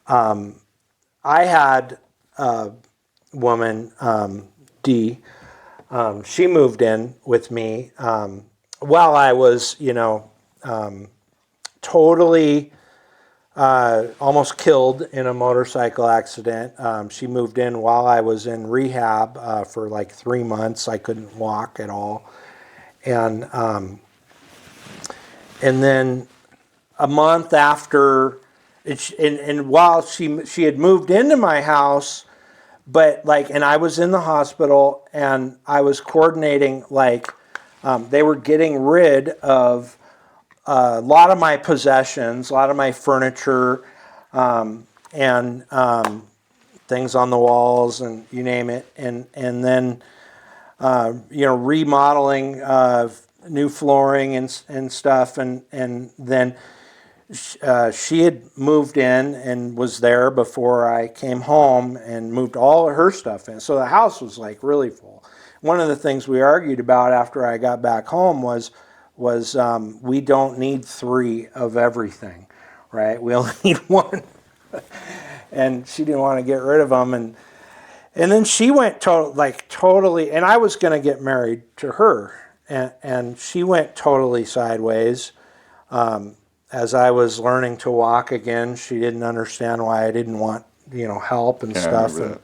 I had a woman, Dee. She moved in with me while I was, totally almost killed in a motorcycle accident. She moved in while I was in rehab for like 3 months. I couldn't walk at all. And then a month after, and while she had moved into my house, but like, and I was in the hospital and I was coordinating, like, they were getting rid of a lot of my possessions, a lot of my furniture, and things on the walls, and you name it, and then remodeling new flooring and stuff, and then she had moved in and was there before I came home and moved all of her stuff in. So the house was like really full. One of the things we argued about after I got back home was we don't need 3 of everything, right? We only need 1. And she didn't want to get rid of them. And then she went totally, and I was going to get married to her. And she went totally sideways. As I was learning to walk again, she didn't understand why I didn't want, help and stuff. And,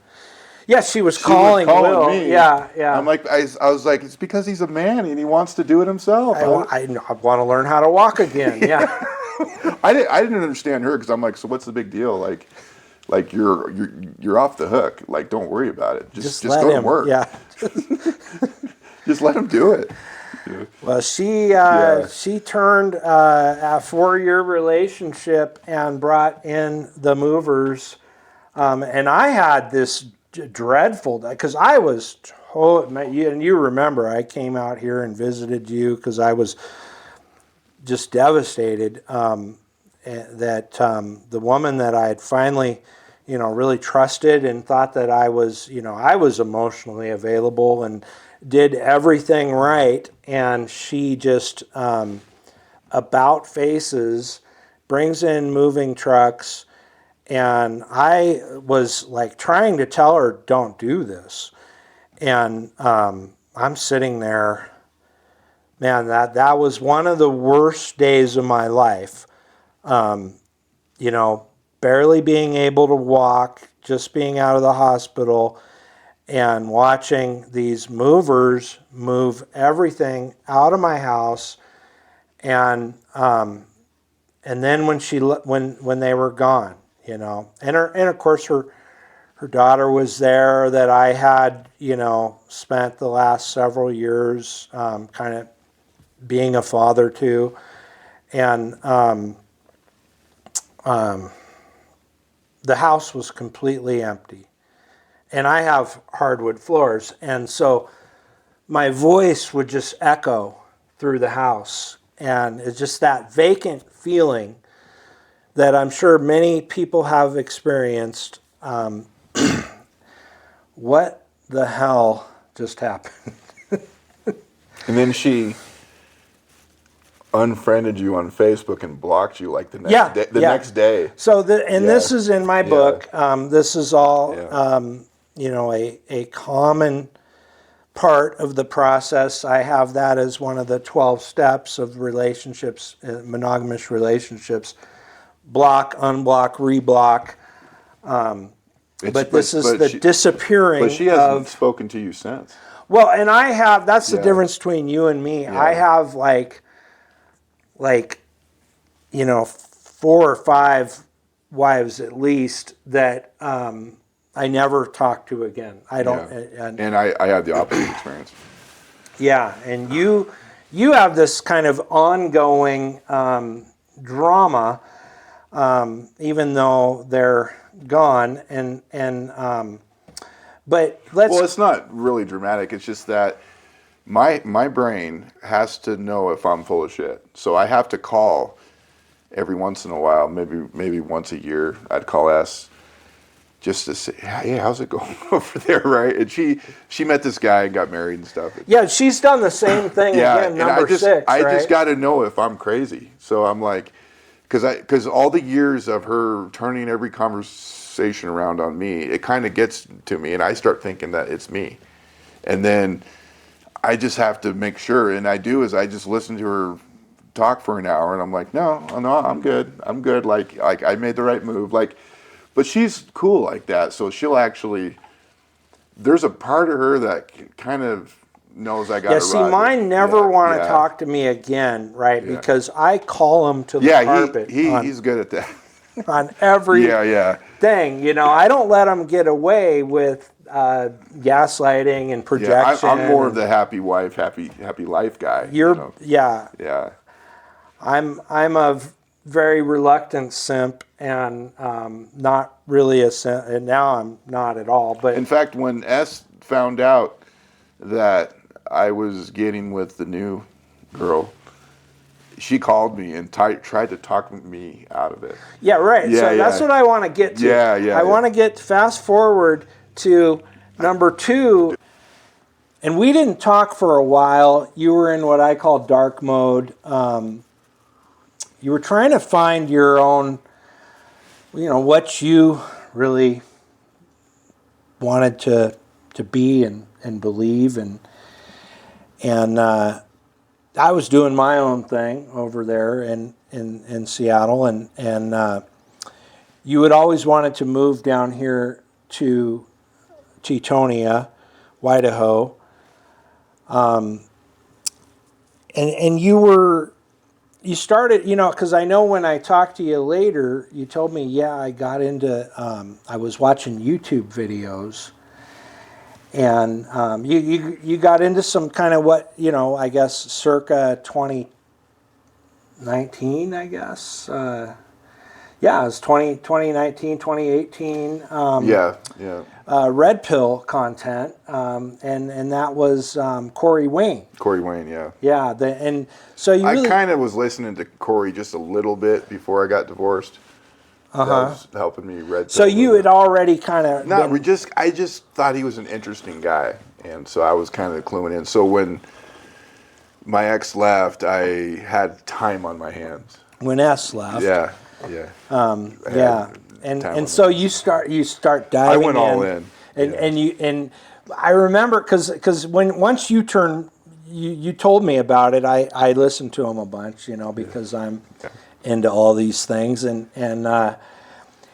yeah, she was calling Will. Me. Yeah. I'm like, I was like, it's because he's a man and he wants to do it himself. I want to learn how to walk again. Yeah. I didn't understand her because I'm like, so what's the big deal? Like you're off the hook. Like, don't worry about it. Just go to work. Yeah. Just let him do it. Yeah. Well, she turned a 4-year relationship and brought in the movers, and I had this dreadful, because I was and you remember I came out here and visited you because I was just devastated that the woman that I had finally really trusted and thought that I was emotionally available and did everything right, and she just about faces, brings in moving trucks. And I was like trying to tell her, don't do this. And I'm sitting there man, that was one of the worst days of my life. You know, barely being able to walk, just being out of the hospital, and watching these movers move everything out of my house, and then when they were gone, you know, and of course her daughter was there that I had, you know, spent the last several years kind of being a father to, and the house was completely empty. And I have hardwood floors, and so my voice would just echo through the house. And it's just that vacant feeling that I'm sure many people have experienced. What the hell just happened? And then she unfriended you on Facebook and blocked you like the next day. Next day. So this is in my book. This is all you know, a common part of the process. I have that as one of the 12 steps of relationships, monogamish relationships: block, unblock, reblock. But this is the disappearing. But she hasn't spoken to you since. Well, and I have. That's the difference between you and me. I have like you know, 4 or 5 wives at least that I never talk to again. I don't. And I had the opposite experience. Yeah, and you have this kind of ongoing drama, even though they're gone. But well, it's not really dramatic. It's just that my brain has to know if I'm full of shit. So I have to call every once in a while, maybe once a year. I'd call S just to say, hey, how's it going over there, right? And she met this guy and got married and stuff. Yeah, she's done the same thing again, number 6, I right? just got to know if I'm crazy. So I'm like, because all the years of her turning every conversation around on me, it kind of gets to me, and I start thinking that it's me. And then I just have to make sure, and I do, is I just listen to her talk for an hour, and I'm like, no, I'm good. Like I made the right move. Like, but she's cool like that, so she'll actually. There's a part of her that kind of knows I got. Yeah, see, mine never want to talk to me again, right? Yeah. Because I call him to the carpet. He's good at that. On every thing, you know, I don't let him get away with gaslighting and projection. I'm more of the happy wife, happy life guy. Yeah. I'm a very reluctant simp, and not really a simp, and now I'm not at all. But in fact, when S found out that I was getting with the new girl, she called me and tried to talk me out of it. Yeah, right. Yeah, so that's what I want to get to. I want to get fast forward to number 2. And we didn't talk for a while. You were in what I call dark mode. You were trying to find your own, you know, what you really wanted to be and believe, and I was doing my own thing over there in Seattle, and you had always wanted to move down here to Teutonia, WYDAHO, and you started, you know, because I know when I talked to you later, you told me, I got into, I was watching YouTube videos, and you got into some kind of what, you know, I guess circa 2019, I guess. It was 2019, 2018. Red pill content, and that was Corey Wayne. Corey Wayne, yeah. Yeah, and so you really... I kind of was listening to Corey just a little bit before I got divorced. That was helping me red pill. So you had already kind of... I just thought he was an interesting guy, and so I was kind of cluing in. So when my ex left, I had time on my hands. When S left. Yeah. And so you start diving in. I went all in. And I remember because once you turn you told me about it. I listened to him a bunch, because I'm into all these things, and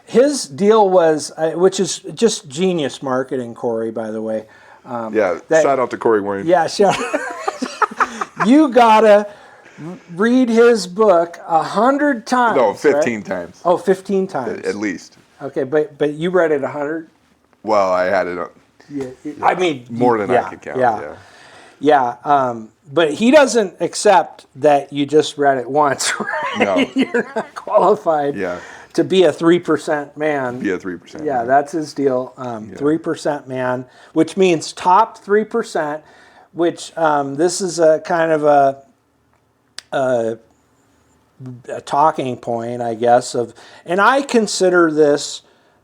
his deal was, which is just genius marketing, Corey, by the way. Shout out to Corey Wayne. Yeah, shout. You gotta read his book 100 times. No, 15 right? times. Oh, 15 times. At least. Okay, but you read it 100? Well, I had it on. Yeah. I mean, more than I could count. Yeah. But he doesn't accept that you just read it once, right? No. You're not qualified to be a 3% man. Be a 3%. Yeah, man. that's his deal. 3% man, which means top 3%, which this is a kind of a talking point, I guess, and I consider this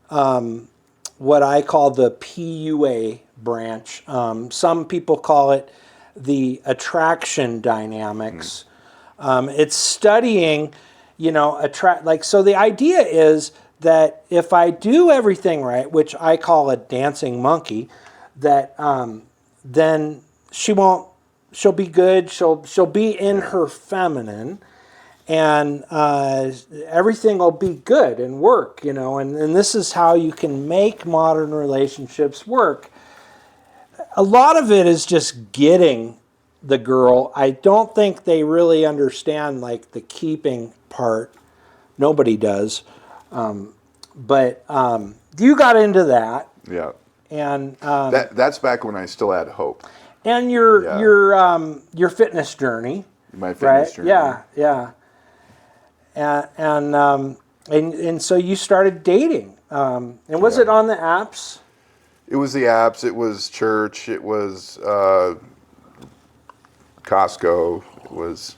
what I call the PUA branch. Some people call it the attraction dynamics. It's studying, so the idea is that if I do everything right, which I call a dancing monkey, that then she'll be good, she'll be in her feminine, and everything will be good and work, and this is how you can make modern relationships work. A lot of it is just getting the girl. I don't think they really understand like the keeping part. Nobody does. But you got into that. Yeah. And that's back when I still had hope. And your fitness journey. My fitness journey. Yeah. And so you started dating. And was it on the apps? It was the apps. It was church. It was Costco. It was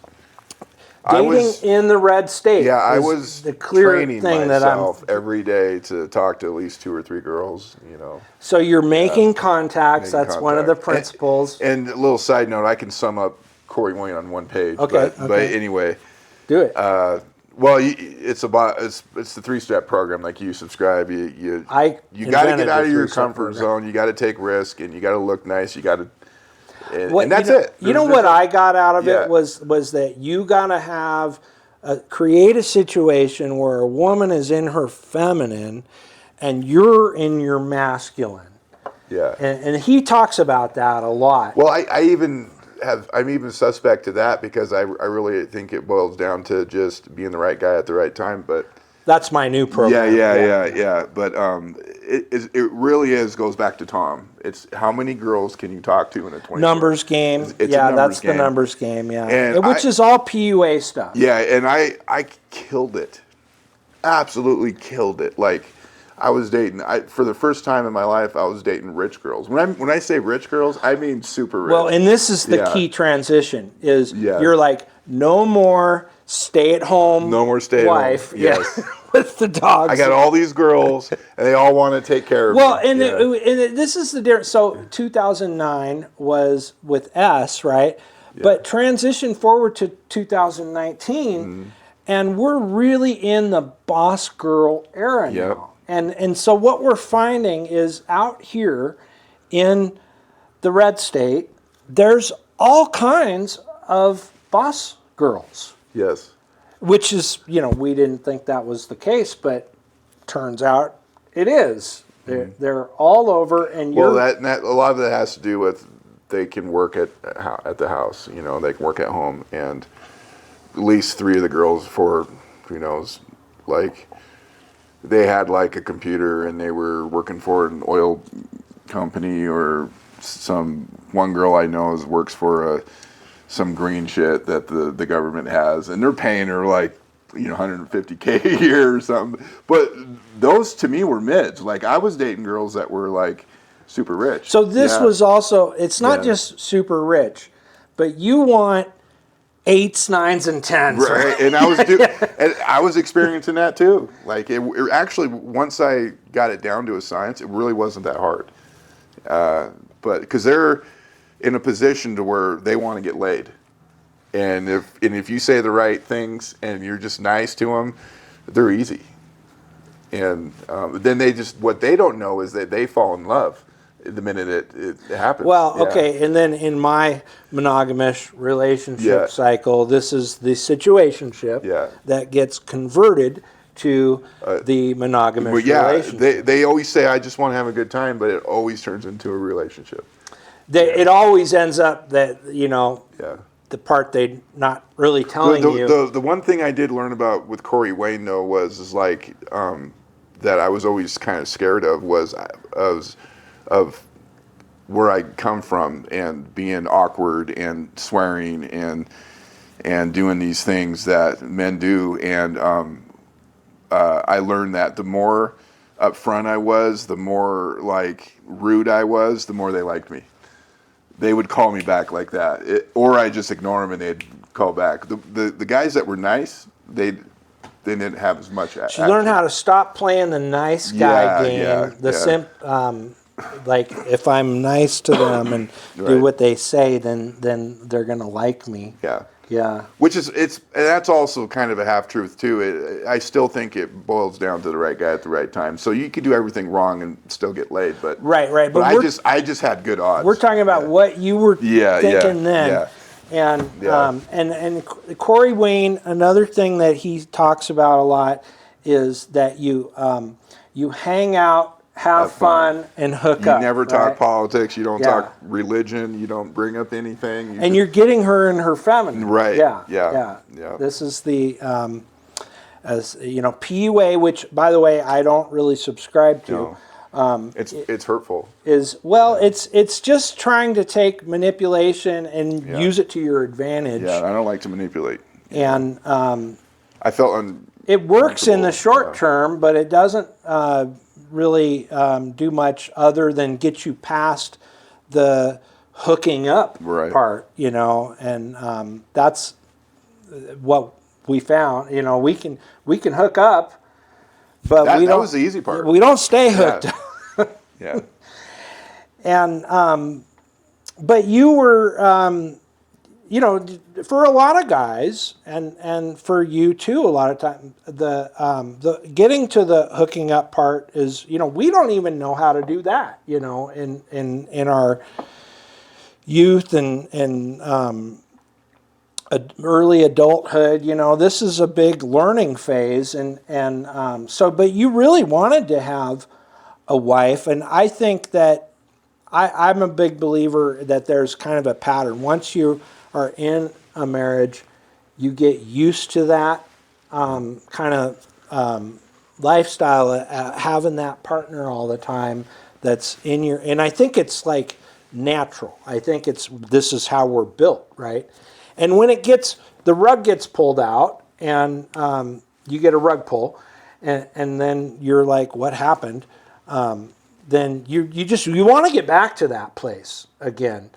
dating in the red state. Yeah, I was the clear training thing myself every day to talk to at least 2 or 3 girls. So you're making contacts. That's one of the principles. And a little side note: I can sum up Corey Wayne on one page. Okay. But anyway, do it. Well, it's the 3-step program. Like you subscribe, you got to get out of your comfort zone. You got to take risk, and you got to look nice. You got to, and that's it. You know what I got out of it was that you got to have create a situation where a woman is in her feminine, and you're in your masculine. Yeah. And he talks about that a lot. Well, I'm even suspect to that because I really think it boils down to just being the right guy at the right time. But that's my new program. Yeah. But it really goes back to Tom. It's how many girls can you talk to in a 24? Numbers game. It's that's game. The numbers game. Yeah, and which is all PUA stuff. Yeah, and I killed it, absolutely killed it. Like. I was dating. For the first time in my life, I was dating rich girls. When I say rich girls, I mean super rich. Well, and this is the key transition: you're like no more stay-at-home, wife, yes, with the dogs. I got all these girls, and they all want to take care of me. Well, and this is the difference. So 2009 was with S, right? Yeah. But transition forward to 2019, and we're really in the boss girl era now. And so what we're finding is out here in the red state, there's all kinds of boss girls. Yes. Which is, we didn't think that was the case, but turns out it is. They're all over, and that a lot of that has to do with they can work at the house. They can work at home, and at least 3 of the girls, 4, who knows, like. They had like a computer and they were working for an oil company or one girl I know works for some green shit that the government has, and they're paying her like $150K a year or something. But those to me were mids. Like I was dating girls that were like super rich. So this was also, it's not just super rich, but you want 8s, 9s, and 10s, right? And I was experiencing that too. Like it actually, once I got it down to a science, it really wasn't that hard. But because they're in a position to where they want to get laid, and if you say the right things and you're just nice to them, they're easy. And then what they don't know is that they fall in love, the minute it happens. Well, Yeah. okay, and then in my monogamish relationship Yeah. cycle, this is the situationship Yeah. that gets converted to the monogamous But yeah, relationship. they always say I just want to have a good time, but it always turns into a relationship. It always ends up that, Yeah. the part they're not really telling you. The one thing I did learn about with Corey Wayne though was like that I was always kind of scared of was of where I come from and being awkward and swearing and doing these things that men do, and I learned that the more upfront I was, the more like rude I was, the more they liked me. They would call me back like that, or I just ignore them and they'd call back. The guys that were nice, they didn't have as much. She learned how to stop playing the nice guy game, the simp. Like if I'm nice to them and do what they say, then they're gonna like me. Yeah. Yeah. Which is and that's also kind of a half truth too. I still think it boils down to the right guy at the right time. So you could do everything wrong and still get laid, but right. But I just had good odds. We're talking about what you were thinking then. Yeah. And Corey Wayne, another thing that he talks about a lot is that you hang out, have fun, and hook up. You never talk politics. You don't talk Yeah. religion. You don't bring up anything. And you're getting her in her feminine. Right. Yeah. This is the as PUA, which by the way I don't really subscribe to. No. It's hurtful. It's just trying to take manipulation and use it to your advantage. Yeah, I don't like to manipulate. And I felt it works in the short term, but it doesn't really do much other than get you past the hooking up part, and that's what we found. We can hook up, but that was the easy part. We don't stay hooked up. Yeah. And but you were for a lot of guys and for you too, a lot of time the getting to the hooking up part is we don't even know how to do that in our youth and early adulthood. This is a big learning phase, and so but you really wanted to have a wife, and I think that I'm a big believer that there's kind of a pattern. Once you are in a marriage, you get used to that kind of lifestyle, having that partner all the time that's in your, and I think it's like natural. I think this is how we're built, right? And when the rug gets pulled out and you get a rug pull and then you're like, what happened? Then you want to get back to that place again.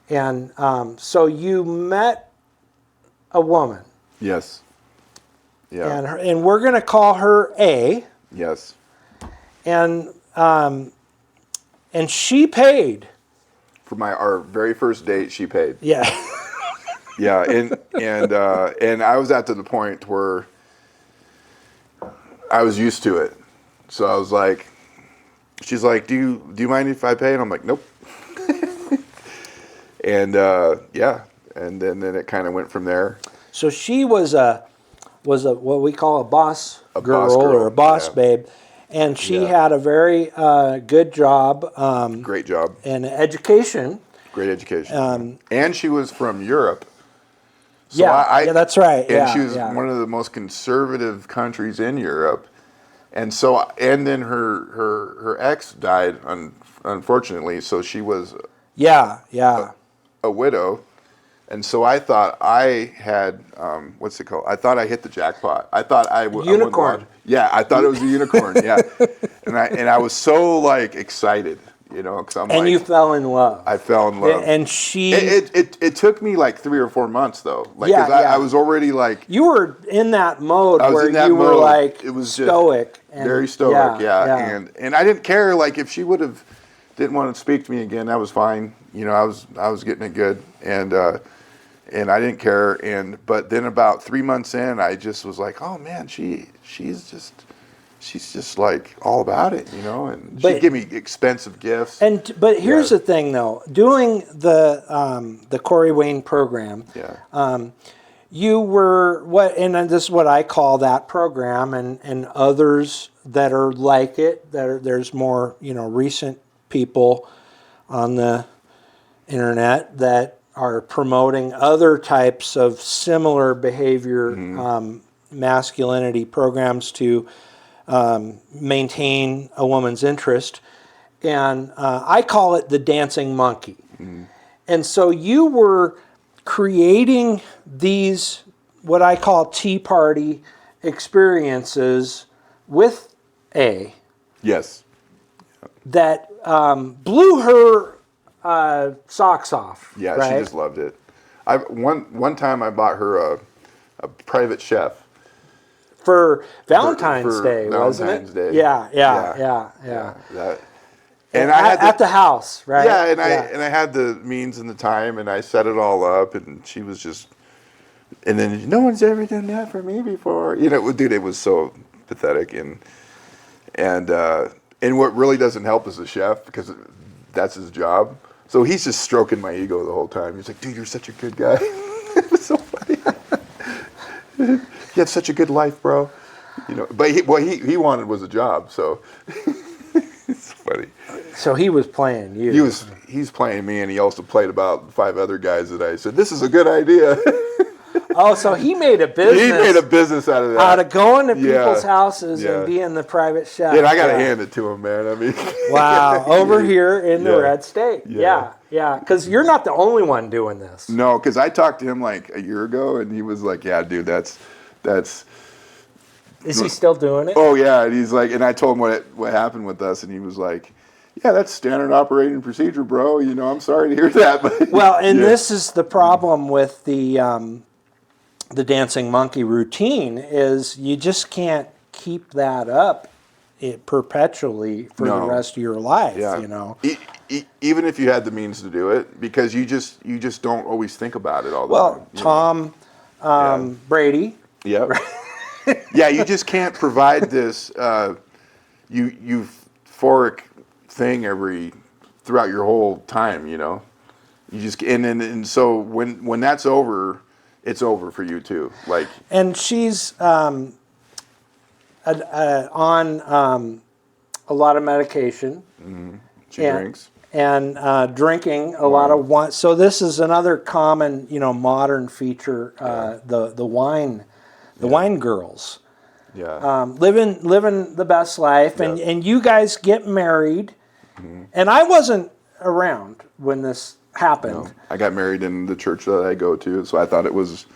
And so you met a woman. Yes. Yeah. And we're going to call her A. Yes. And she paid. For our very first date, she paid. Yeah. Yeah, and I was at the point where I was used to it. So I was like, she's like, do you mind if I pay? And I'm like, nope. And and then it kind of went from there. So she was a what we call a boss girl or a boss babe, and she had a very good job. Great job. And education. Great education. And she was from Europe. So that's right. And she was one of the most conservative countries in Europe. And so, and then her ex died, unfortunately. So she was a widow. And so I thought I had, what's it called? I thought I hit the jackpot. I thought unicorn. I thought it was a unicorn. Yeah. And I was so like excited, because I'm and you fell in love. I fell in love. And she. It took me like 3 or 4 months though. Like, I was already like. You were in that mode where you were like it was stoic. Very stoic, And I didn't care, like, if she didn't want to speak to me again, that was fine. I was getting it good, and I didn't care. But then about 3 months in, I just was like, oh man, she's just she's just like all about it, you know, and But- she'd give me expensive gifts. But here's Yeah. the thing, though. Doing the Corey Wayne program, Yeah. you were and this is what I call that program, and others that are like it. There's more, recent people on the internet that are promoting other types of similar behavior, masculinity programs to maintain a woman's interest. And I call it the dancing monkey. And so you were creating these, what I call tea party experiences with A, Yes. that blew her socks off. Yeah, right? she just loved it. One time I bought her a private chef. For Valentine's for Day, wasn't Valentine's it? Day. Yeah. That, and I had at the house, right? Yeah, and I had the means and the time, and I set it all up, and she was just, and then no one's ever done that for me before. Dude, it was so pathetic, and what really doesn't help is the chef, because that's his job. So he's just stroking my ego the whole time. He's like, dude, you're such a good guy. It was so funny. You have such a good life, bro. But what he wanted was a job, so it's funny. So he was playing you. He's playing me, and he also played about 5 other guys that I said, this is a good idea. Oh, so he made a business. He made a business out of that. Out of going to people's Yeah. houses Yeah. and being the private chef. And I got to hand it to him, man. I mean, Wow, over here in the Yeah. red state. Yeah. Yeah. Because you're not the only one doing this. No, because I talked to him like a year ago, and he was like, yeah, dude, that's. Is he still doing it? Oh yeah, and he's like, and I told him what happened with us, and he was like, yeah, that's standard operating procedure, bro. I'm sorry to hear that, but Well, and yeah. this is the problem with the dancing monkey routine is you just can't keep that up perpetually for the No. rest of your life. Yeah. Even if you had the means to do it, because you just don't always think about it all the time. Tom Brady. Yep. Yeah, you just can't provide this euphoric thing throughout your whole time. You just and so when that's over, it's over for you too. Like, And she's on a lot of medication. she drinks. And drinking a lot of wine. So this is another common, modern feature. The wine girls, living the best life, and you guys get married. And I wasn't around when this happened. No, I got married in the church that I go to, so I thought it was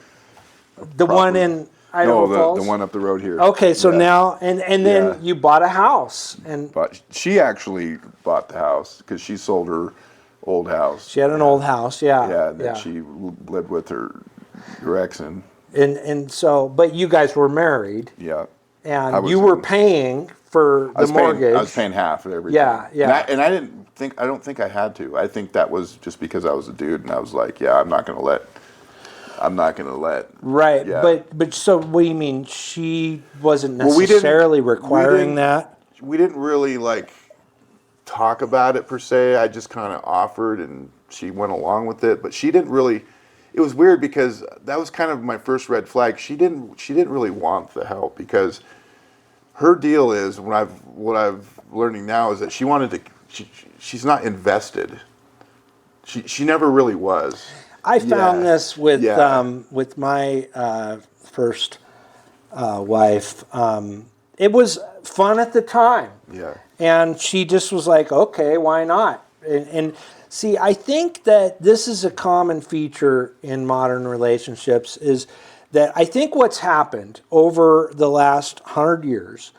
The one in Idaho Falls. the one up the road here. Okay, so Yeah. now and then Yeah. you bought a house, and But she actually bought the house because she sold her old house. she had an old house. Yeah, that she lived with her ex, and so, but you guys were married, yeah. and you were paying for the mortgage. I was paying half of everything. Yeah. And I don't think I had to. I think that was just because I was a dude, and I was like, yeah, I'm not gonna let. Right, Yeah. but so what do you mean? She wasn't Well, we didn't- necessarily we requiring didn't- that. We didn't really talk about it per se. I just kind of offered, and she went along with it. But she didn't really. It was weird because that was kind of my first red flag. She didn't really want the help, because her deal is what I've learning now is that she wanted to. She's not invested. She never really was. I found this with Yeah. with my first wife. It was fun at the time. Yeah. And she just was like, okay, why not? And see, I think that this is a common feature in modern relationships, is that I think what's happened over the last 100 years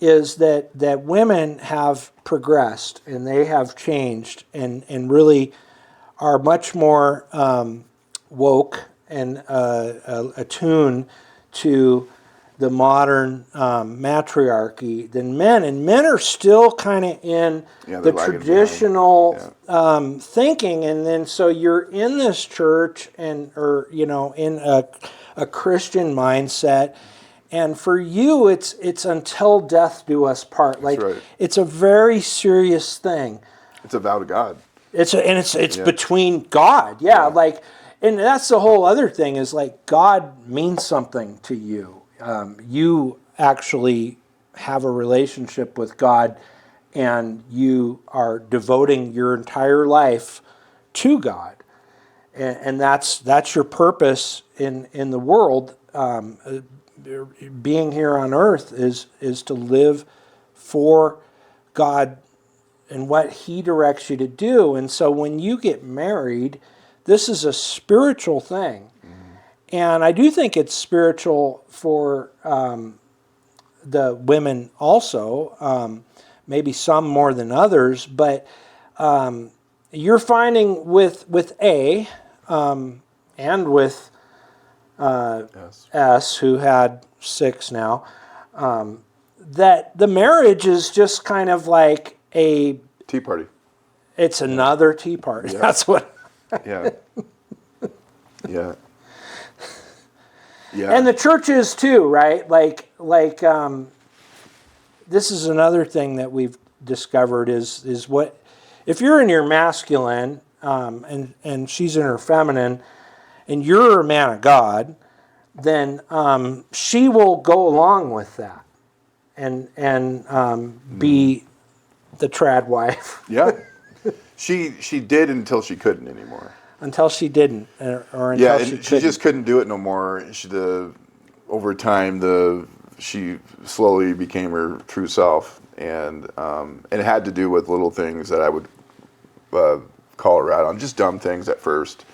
is that women have progressed and they have changed and really are much more woke and attuned to the modern matriarchy than men. And men are still kind of in Yeah, the they're lagging traditional behind. thinking. And then so you're in this church or in a Christian mindset, and for you, it's until death do us part. Like, right. it's a very serious thing. It's a vow to God. It's Yeah. between God, yeah. Yeah. Like, and that's the whole other thing is like God means something to you. You actually have a relationship with God, and you are devoting your entire life to God, and that's your purpose in the world. Being here on earth is to live for God and what He directs you to do. And so when you get married, this is a spiritual thing. And I do think it's spiritual for the women also, maybe some more than others, but you're finding with A and with Yes. S, who had 6 now, that the marriage is just kind of like Tea party. it's another tea party. Yeah. That's what. Yeah. Yeah. Yeah. And the churches too, right? Like this is another thing that we've discovered is what if you're in your masculine and she's in her feminine, and you're a man of God, then she will go along with that and be the trad wife. Yeah. She did until she couldn't anymore. Until she didn't, or until Yeah, she and couldn't. she just couldn't do it no more. Over time, she slowly became her true self, and it had to do with little things that I would call her out on, just dumb things at first,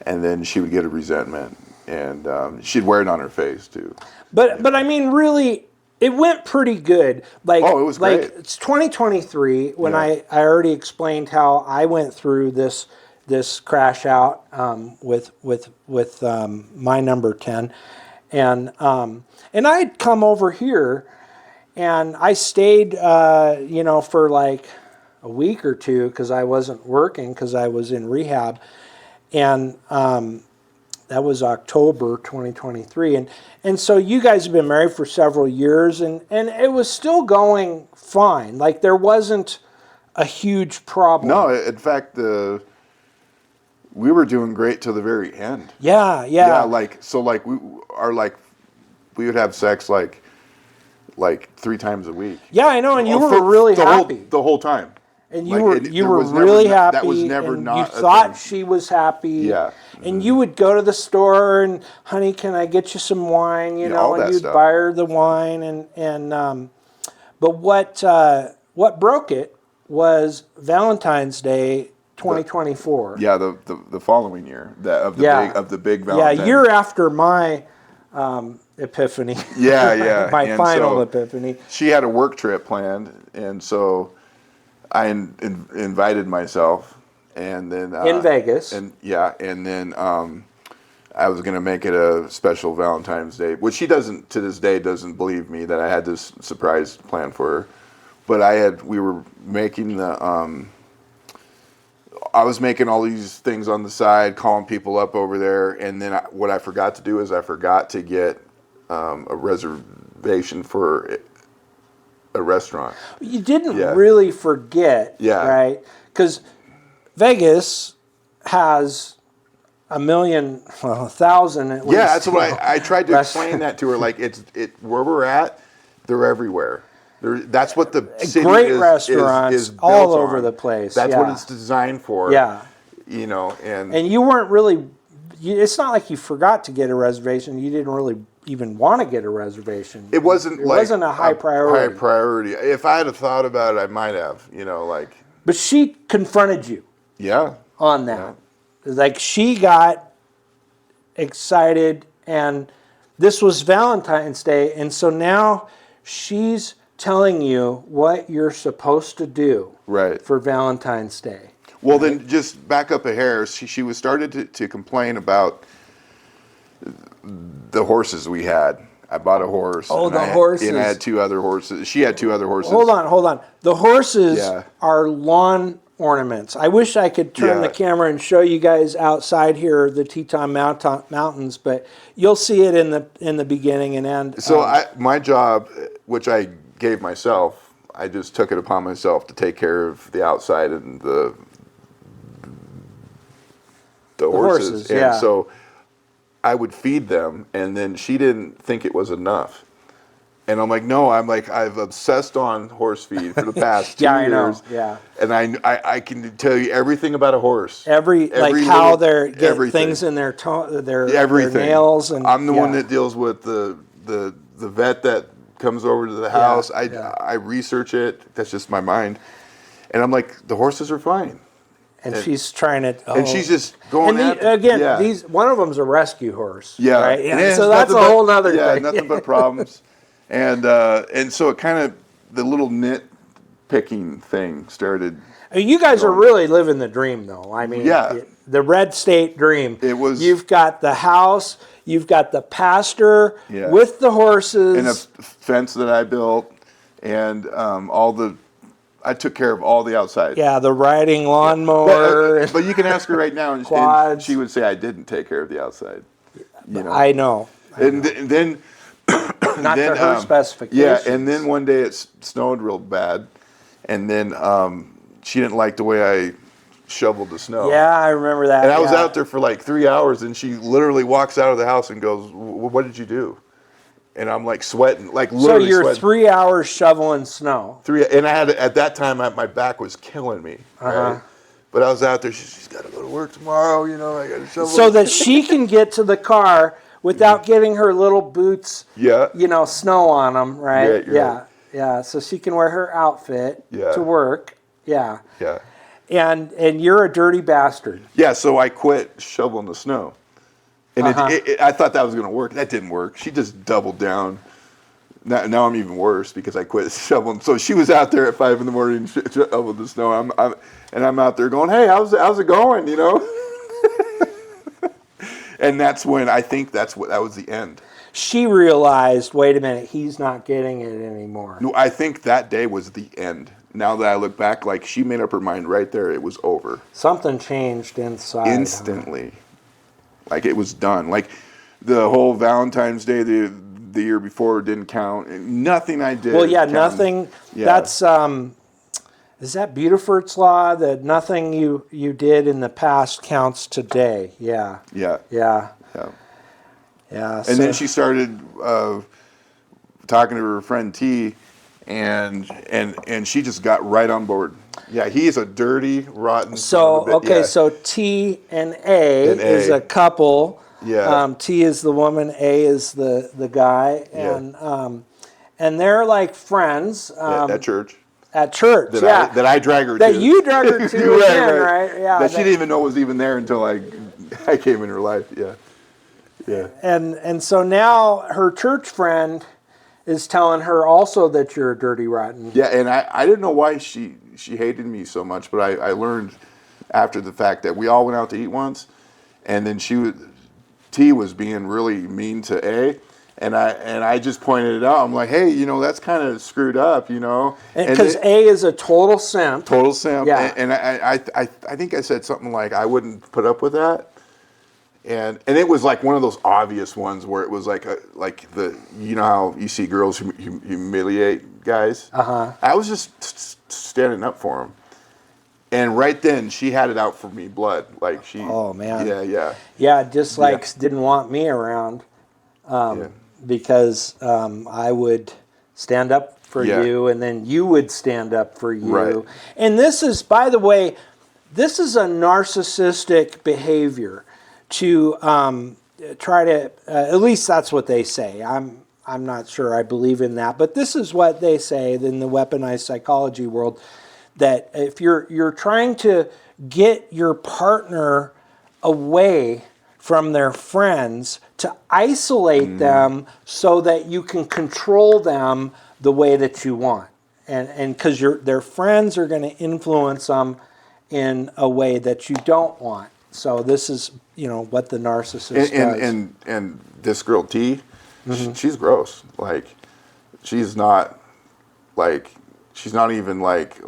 and then she would get a resentment, and she'd wear it on her face too. But I mean, really, it went pretty good. Like, Oh, it was like great. it's 2023 when Yeah. I already explained how I went through this crash out with my number 10, and I'd come over here, and I stayed for like a week or two because I wasn't working because I was in rehab, and that was October 2023, and so you guys have been married for several years, and it was still going fine. Like, there wasn't a huge problem. No, in fact, we were doing great till the very end. Yeah. Yeah, we would have sex like 3 times a week. Yeah, I know, and you Oh, were really the happy. the whole time. And Like, you there were was never really no- happy. that was never and not you a thought thing. she was happy. Yeah. And you would go to the store and, honey, can I get you some wine? You Yeah, know, all and that you'd stuff. buy her the wine. But what broke it was Valentine's Day 2024. Yeah, the following year of the big Yeah, Valentine. a year after my epiphany. Yeah. my And final so epiphany. She had a work trip planned, and so I invited myself, and then In Vegas. and then I was gonna make it a special Valentine's Day, which she doesn't to this day doesn't believe me that I had this surprise plan for her, but we were making I was making all these things on the side, calling people up over there, and then what I forgot to do is I forgot to get a reservation for a restaurant. You didn't Yeah. really forget, Yeah. right? Because Vegas has 1,000 at least. Yeah, that's what I tried to explain that to her. Like, where we're at, they're everywhere. That's what the city Great is restaurants built all over on. the place. That's yeah. what it's designed for. Yeah. And you weren't really. It's not like you forgot to get a reservation. You didn't really even want to get a reservation. it wasn't a high priority. High priority. If I had have thought about it, I might have. But she confronted you Yeah. on that. Like, she got excited, and this was Valentine's Day, and so now she's telling you what you're supposed to do Right. for Valentine's Day. Well, then just back up a hair. She was started to complain about the horses we had. I bought a horse. Oh, and the I horses. And I had 2 other horses. She had 2 other horses. Hold on. The horses Yeah. are lawn ornaments. I wish I could turn the camera and show you guys outside here the Teton Mountains, but you'll see it in the beginning and end. So my job, which I gave myself, I just took it upon myself to take care of the outside and the horses. And so I would feed them, and then she didn't think it was enough. And I'm like, no, I've obsessed on horse feed for the past 2 years. I know. Yeah. And I can tell you everything about a horse. Every how they get things in their nails. And I'm the one that deals with the vet that comes over to the house. I research it. That's just my mind. And I'm like, the horses are fine. And she's trying to. And she's just going these one of them's a rescue horse. Yeah. Right? Yeah. So that's a whole other thing. Nothing but problems. And so it kind of, the little nit picking thing started. You guys are really living the dream, though. I mean, the red state dream. It was. You've got the house, you've got the pasture with the horses. And a fence that I built, and I took care of all the outside. Yeah, the riding lawnmower. But you can ask her right now, and she would say I didn't take care of the outside. You know? I know. And then. Not to her specifications. Yeah, and then one day it snowed real bad, and then she didn't like the way I shoveled the snow. Yeah, I remember that. And I was out there for like 3 hours, and she literally walks out of the house and goes, "What did you do?" And I'm like sweating, like literally. So you're sweating. 3 hours shoveling snow. And I had at that time my back was killing me. Right? But I was out there. She's got to go to work tomorrow. You know, I got to shovel. So that she can get to the car without getting her little boots, snow on them, right? Yeah. So she can wear her outfit to work. Yeah. Yeah. And you're a dirty bastard. Yeah. So I quit shoveling the snow, and I thought that was going to work. That didn't work. She just doubled down. Now I'm even worse because I quit shoveling. So she was out there at 5 a.m. shoveling the snow. I'm out there going, "Hey, how's it going?" You know. And that's when I think that was the end. She realized, wait a minute, he's not getting it anymore. No, I think that day was the end. Now that I look back, like she made up her mind right there. It was over. Something changed inside. Instantly. Like it was done. Like the whole Valentine's Day, the year before didn't count. Nothing I did. Well, nothing. Yeah. That's, is that Beaufort's law that nothing you did in the past counts today? Yeah. Yeah. And then she started talking to her friend T, and she just got right on board. Yeah, he's a dirty, rotten. So so T and A is a couple. Yeah. T is the woman, A is the guy, and they're like friends. At church. At church, that I drag her to. That you drag her to again, right? Yeah. That she didn't even know was even there until I came in her life. Yeah. And so now her church friend is telling her also that you're a dirty rotten. Yeah, and I didn't know why she hated me so much, but I learned after the fact that we all went out to eat once, and then T was being really mean to A. And I just pointed it out. I'm like, hey, that's kind of screwed up, Because A is a total simp. Total simp. Yeah. And I think I said something like, I wouldn't put up with that. And it was like one of those obvious ones where it was like how you see girls humiliate guys. I was just standing up for them. And right then she had it out for me, blood. Like she. Oh man. Yeah. Yeah, just like didn't want me around. Because I would stand up for you, and then you would stand up for you. Right. And this is, by the way, this is a narcissistic behavior to try to, at least that's what they say. I'm not sure I believe in that, but this is what they say in the weaponized psychology world, that if you're trying to get your partner away from their friends, to isolate them so that you can control them the way that you want. And because their friends are going to influence them in a way that you don't want. So this is, what the narcissist does. And this girl T, she's gross. Like, she's not, like, she's not even like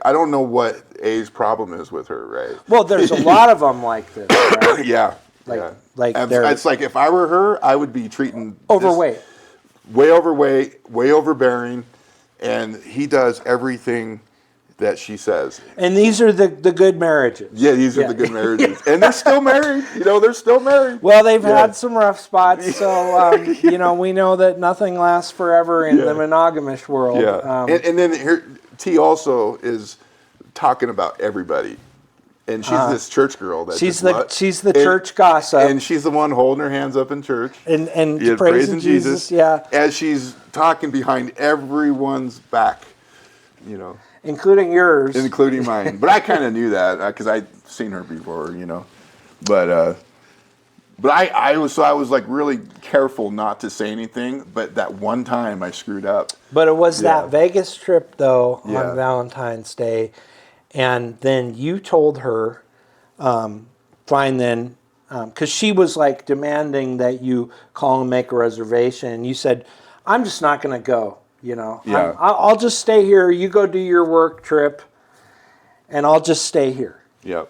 I don't know what A's problem is with her, right? Well, there's a lot of them like this, right? Yeah. Like It's like if I were her, I would be treating overweight. Way overweight, way overbearing, and he does everything that she says. And these are the good marriages. Yeah, these are the good marriages. And they're still married. They're still married. Well, they've had some rough spots, so, we know that nothing lasts forever in the monogamish world. Yeah. And then here, T also is talking about everybody. And she's this church girl. That she's the church gossip. And she's the one holding her hands up in church. And praising Jesus. Yeah. As she's talking behind everyone's back, Including yours. Including mine. But I kind of knew that because I'd seen her before, But I was like really careful not to say anything. But that one time I screwed up. But it was that Vegas trip, though, on Valentine's Day. And then you told her, fine then, because she was like demanding that you call and make a reservation. And you said, I'm just not going to go, Yeah. I'll just stay here. You go do your work trip, and I'll just stay here. Yep.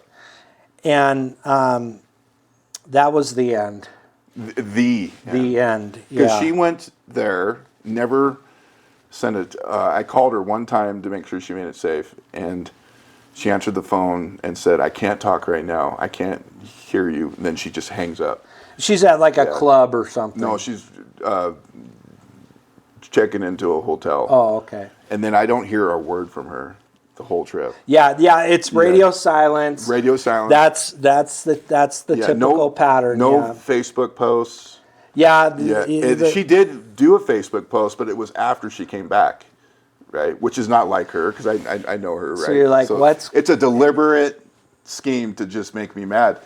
And that was the end. The end. Because she went there, never sent it. I called her one time to make sure she made it safe, and she answered the phone and said, I can't talk right now. I can't hear you. And then she just hangs up. She's at like a club or something. No, she's checking into a hotel. Oh, okay. And then I don't hear a word from her the whole trip. Yeah, it's radio silence. Radio silence. That's the typical pattern. No Facebook posts. Yeah. She did do a Facebook post, but it was after she came back. Right, which is not like her because I know her. Right, so you're like, what's? It's a deliberate scheme to just make me mad.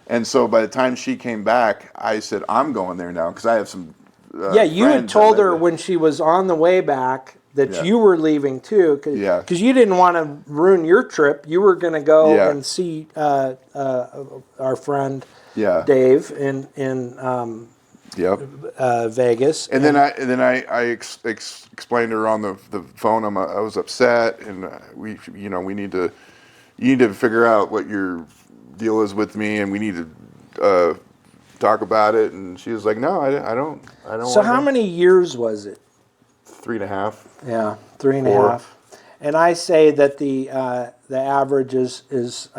And so by the time she came back, I said, I'm going there now because I have some. You had told her when she was on the way back that you were leaving too. Because you didn't want to ruin your trip. You were going to go and see our friend Dave in. Vegas, and then I explained to her on the phone. I was upset, and you need to figure out what your deal is with me, and we need to talk about it. And she was like, no, I don't. So how many years was it? 3.5. Yeah, 3.5. And I say that the average is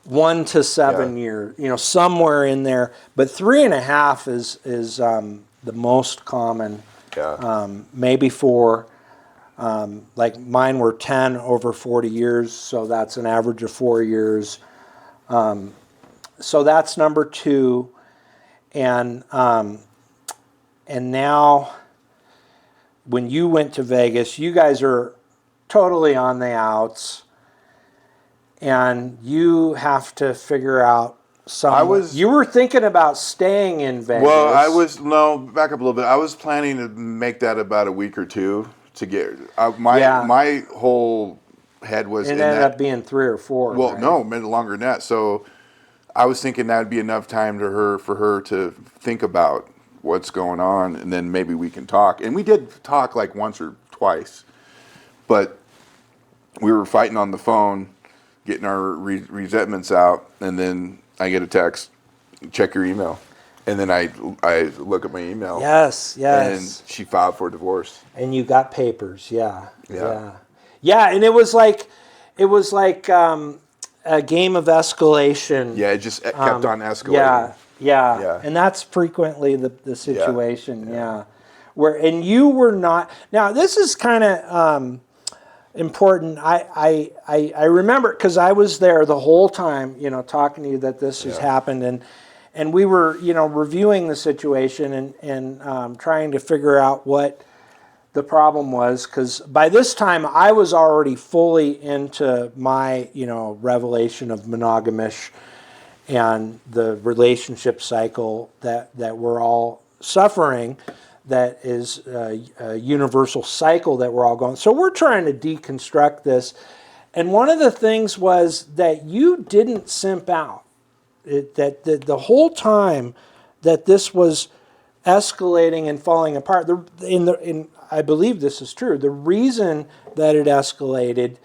1 to 7 years, somewhere in there. But 3.5 is the most common. Yeah. Maybe 4. Like mine were 10 over 40 years, so that's an average of 4 years. So that's number 2, and now when you went to Vegas, you guys are totally on the outs. And you have to figure out something. You were thinking about staying in Vegas. Well, back up a little bit. I was planning to make that about a week or 2 to get my whole head was. It ended up being 3 or 4. Well, right? no, longer than that. So I was thinking that would be enough time for her to think about what's going on, and then maybe we can talk. And we did talk like once or twice, but we were fighting on the phone, getting our resentments out, and then I get a text, check your email. And then I look at my email. Yes. And she filed for divorce. And you got papers, yeah. And it was like a game of escalation. Yeah, it just kept on escalating. Yeah. And that's frequently the situation, and you were not. Now, this is kind of important. I remember, because I was there the whole time, talking to you that this has happened, and we were, reviewing the situation and trying to figure out what the problem was, because by this time I was already fully into my, revelation of monogamish and the relationship cycle that we're all suffering, that is a universal cycle that we're all going. So we're trying to deconstruct this. And one of the things was that you didn't simp out. That the whole time that this was escalating and falling apart, I believe this is true. The reason that it escalated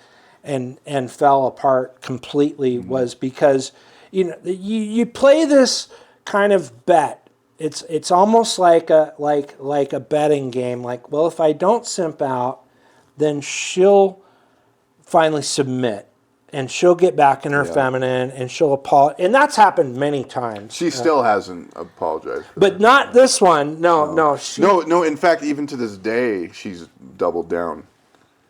and fell apart completely was because you play this kind of bet. It's almost like a betting game. Like, well, if I don't simp out, then she'll finally submit, and she'll get back in her feminine, and she'll apologize. And that's happened many times. She still hasn't apologized. But not this one. No. No. In fact, even to this day, she's doubled down.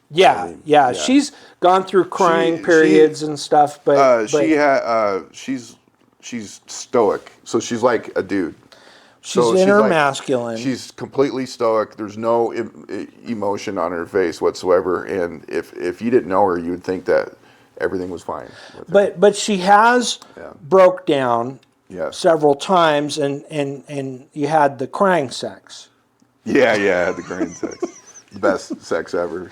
Yeah, She's gone through crying periods and stuff, but she's stoic. So she's like a dude. She's inner masculine. She's completely stoic. There's no emotion on her face whatsoever. And if you didn't know her, you would think that everything was fine. But she has broke down several times, and you had the crying sex. Yeah, the crying sex. The best sex ever.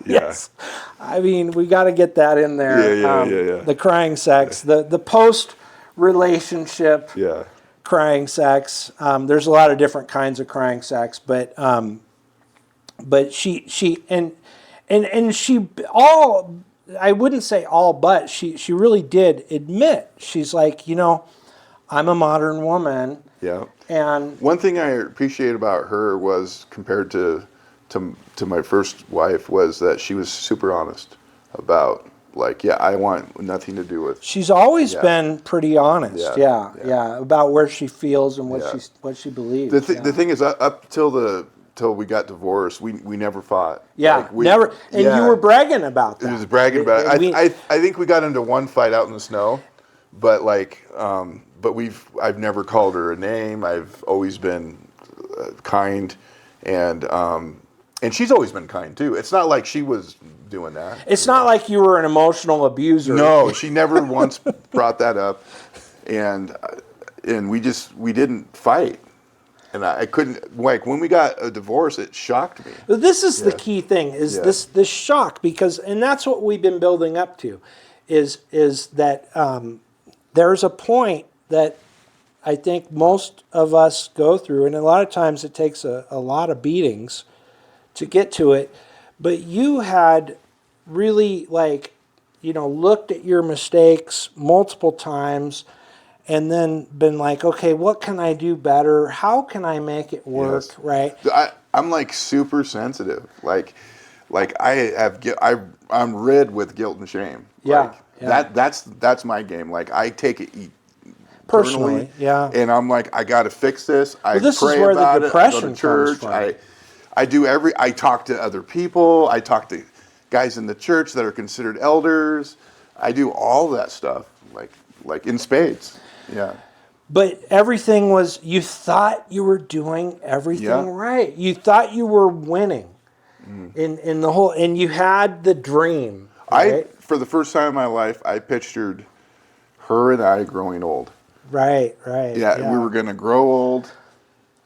Yes. I mean, we got to get that in there. Yeah. The crying sex, the post-relationship crying sex. There's a lot of different kinds of crying sex, but she all, I wouldn't say all, but she really did admit. She's like, I'm a modern woman. Yeah. And one thing I appreciate about her was, compared to my first wife, was that she was super honest about, like, I want nothing to do with. She's always been pretty honest. Yeah, about where she feels and what she believes. The thing is, up till we got divorced, we never fought. Yeah, never. And you were bragging about that. It was bragging about it. I think we got into one fight out in the snow, but I've never called her a name. I've always been kind, and she's always been kind too. It's not like she was doing that. It's not like you were an emotional abuser. No, she never once brought that up, and we didn't fight. And I couldn't, like, when we got a divorce, it shocked me. But this is the key thing, is this shock, because, and that's what we've been building up to, is that there's a point that I think most of us go through, and a lot of times it takes a lot of beatings to get to it, but you had really, looked at your mistakes multiple times, and then been like, okay, what can I do better? How can I make it work? Yes. Right? I'm like super sensitive. Like I'm rid with guilt and shame. That's my game. Like, I take it personally, and I'm like, I got to fix this. This pray is where about the depression it. I go to church. comes from. I talk to other people. I talk to guys in the church that are considered elders. I do all that stuff, like in spades. Yeah. But everything was, you thought you were doing everything right. You thought you were winning in the whole, and you had the dream. Right? For the first time in my life, I pictured her and I growing old. Right. Yeah, we were going to grow old.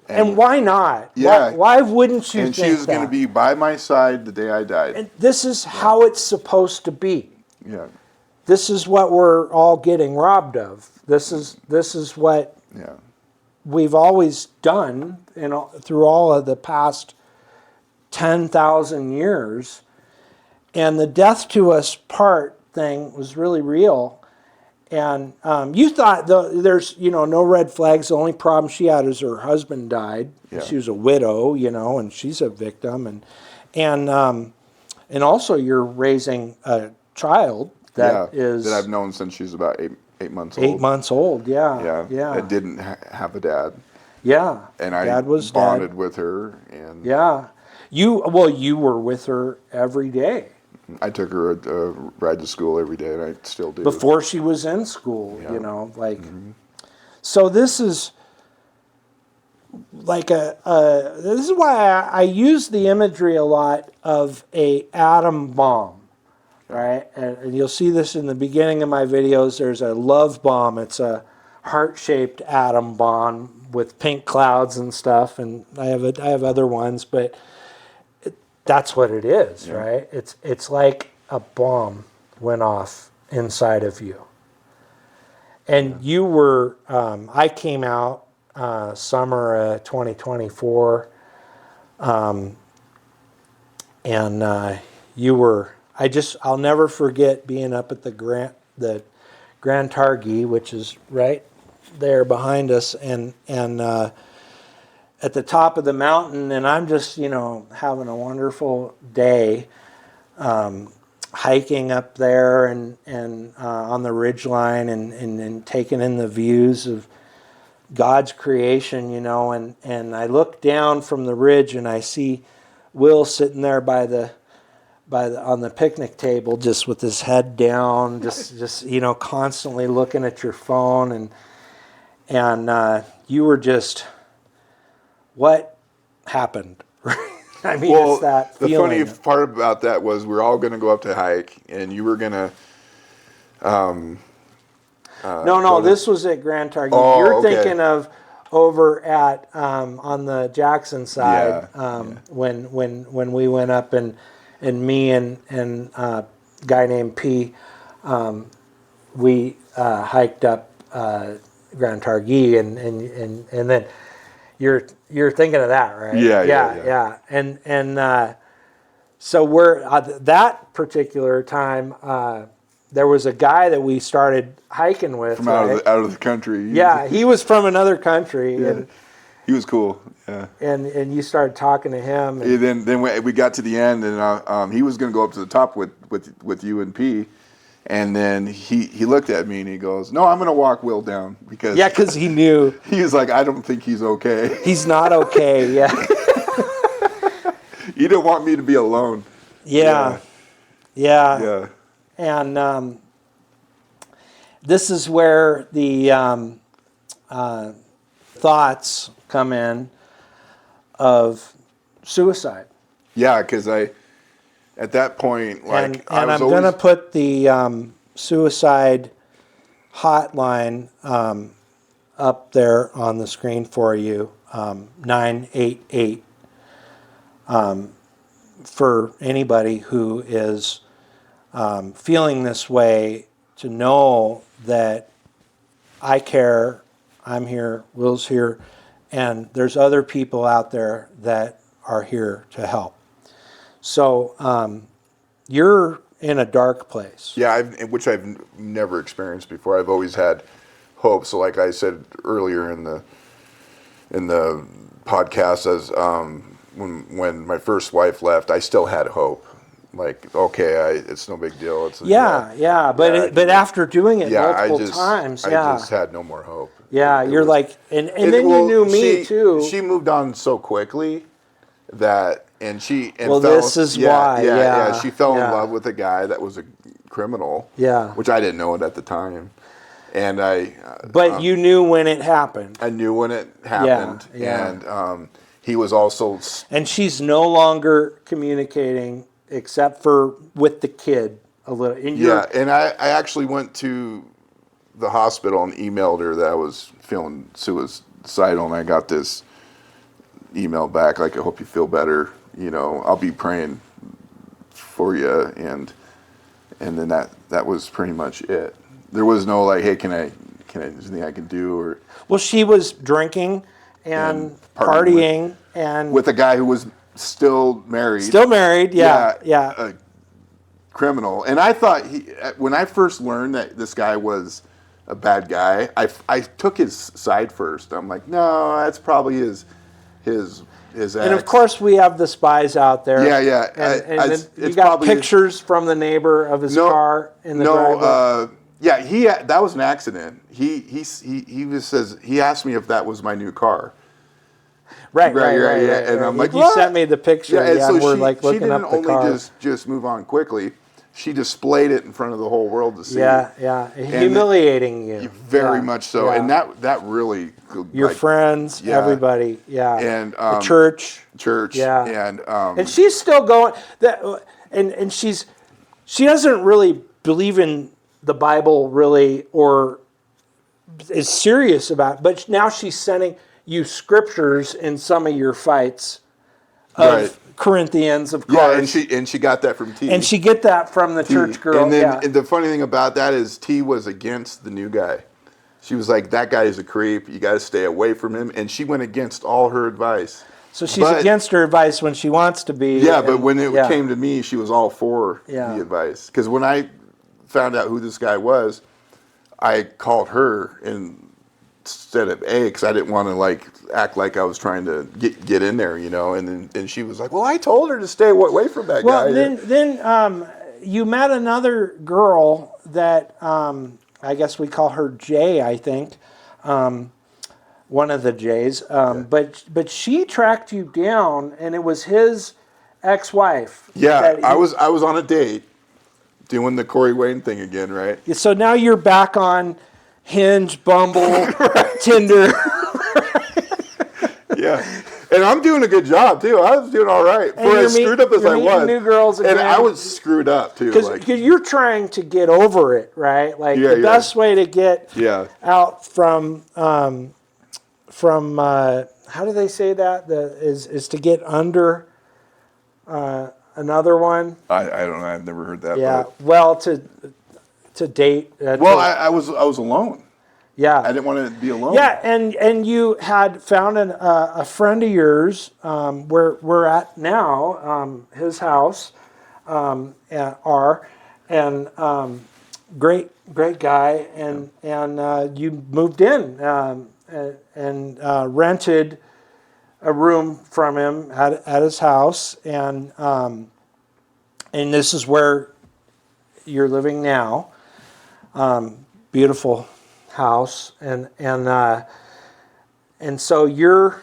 And why not? Yeah. Why wouldn't you think think she was going to be by my side the day I died. And this is how it's supposed to be. Yeah. This is what we're all getting robbed of. This is what we've always done through all of the past 10,000 years. And the death to us part thing was really real. And you thought there's no red flags. The only problem she had is her husband died. Yeah. She was a widow, and she's a victim. And also you're raising a child that I've known since she's about 8 months old. 8 months old, yeah. That didn't have a dad. Yeah, and Dad was bonded dead. with her, and you were with her every day. I took her a ride to school every day, and I still do. Before she was in school, So this is like this is why I use the imagery a lot of a atom bomb. Right, and you'll see this in the beginning of my videos. There's a love bomb. It's a heart-shaped atom bomb with pink clouds and stuff. And I have other ones, but that's what it is, right? It's like a bomb went off inside of you. And you were. I came out summer 2024. And you were, I'll never forget being up at the Grand Targhee, which is right there behind us, and at the top of the mountain, and I'm just, having a wonderful day, hiking up there and on the ridge line and taking in the views of God's creation, and I look down from the ridge and I see Will sitting there on the picnic table, just with his head down, just constantly looking at your phone, and you were just, what happened? I mean, Well, it's that the feeling. funny part about that was we were all going to go up to hike, and you were going to. No, this was at Grand Targhee. Oh, You're okay. thinking of over at on the Jackson side, when we went up and me and a guy named P, we hiked up Grand Targhee, and then you're thinking of that, right? Yeah. And so we're that particular time. There was a guy that we started hiking with From out of the country. Yeah, he was from another country, Yeah. and He was cool. Yeah. and you started talking to him. And, And then we got to the end, and he was going to go up to the top with you and P, and then he looked at me and he goes, "No, I'm going to walk Will down because he knew he was like, I don't think he's okay. he's not okay." Yeah, He didn't want me to be alone. yeah. Yeah. And this is where the thoughts come in of suicide. Yeah, because at that point, And I'm going to put the suicide hotline up there on the screen for you, 988, for anybody who is feeling this way, to know that I care, I'm here, Will's here, and there's other people out there that are here to help. So you're in a dark place. Yeah, which I've never experienced before. I've always had hope. So, like I said earlier in the podcast, as when my first wife left, I still had hope. Like, okay, it's no big deal. But after doing it multiple times, I just had no more hope. Yeah, you're like, and then you knew me too. She moved on so quickly that, she fell in love with a guy that was a criminal. Yeah, which I didn't know it at the time, and But you knew when it happened. I knew when it happened, and he was also. And she's no longer communicating except for with the kid a little. And I actually went to the hospital and emailed her that I was feeling suicidal, and I got this email back like, "I hope you feel better. I'll be praying for you," and then that was pretty much it. There was no like, "Hey, can I anything I can do?" Or well, she was drinking and partying and with a guy who was still married. Yeah. A criminal. And I thought when I first learned that this guy was a bad guy, I took his side first. I'm like, no, that's probably his ex. And of course, we have the spies out there. Yeah. And then you got pictures from the neighbor of his car in the driveway. That was an accident. He says he asked me if that was my new car. Right. And I'm like, you sent me the picture. Yeah, and so we're like looking up the car. She didn't only just move on quickly. She displayed it in front of the whole world to see. Yeah. Humiliating you. Very much so. Yeah. And that really. Your friends, everybody. Yeah. And the church. Yeah. And she's still going. And she doesn't really believe in the Bible really, or is serious about it, but now she's sending you scriptures in some of your fights of Corinthians, of course. Yeah, and she got that from T. And she get that from the church girl. And then and the funny thing about that is T was against the new guy. She was like, that guy is a creep. You got to stay away from him. And she went against all her advice. So she's against her advice when she wants to be. Yeah, but when it came to me, she was all for Yeah. the advice. Because when I found out who this guy was, I called her instead of A, because I didn't want to like act like I was trying to get in there, you know. And she was like, "Well, I told her to stay away from that guy." Well, then you met another girl that I guess we call her Jay, I think. One of the Jays, but she tracked you down, and it was his ex-wife. Yeah, I was on a date doing the Corey Wayne thing again, right? So now you're back on Hinge, Bumble, Tinder. Yeah, and I'm doing a good job too. I was doing all right for as screwed up as I was. New girls again. And I was screwed up too. Because you're trying to get over it, right? Like the best way to get out from how do they say that? Is to get under another one. I don't know. I've never heard that. Yeah. But. Well, to date. I was alone. Yeah. I didn't want to be alone. Yeah, and you had found a friend of yours where we're at now, his house, great guy, and you moved in and rented a room from him at his house, and this is where you're living now. Beautiful house, and so you're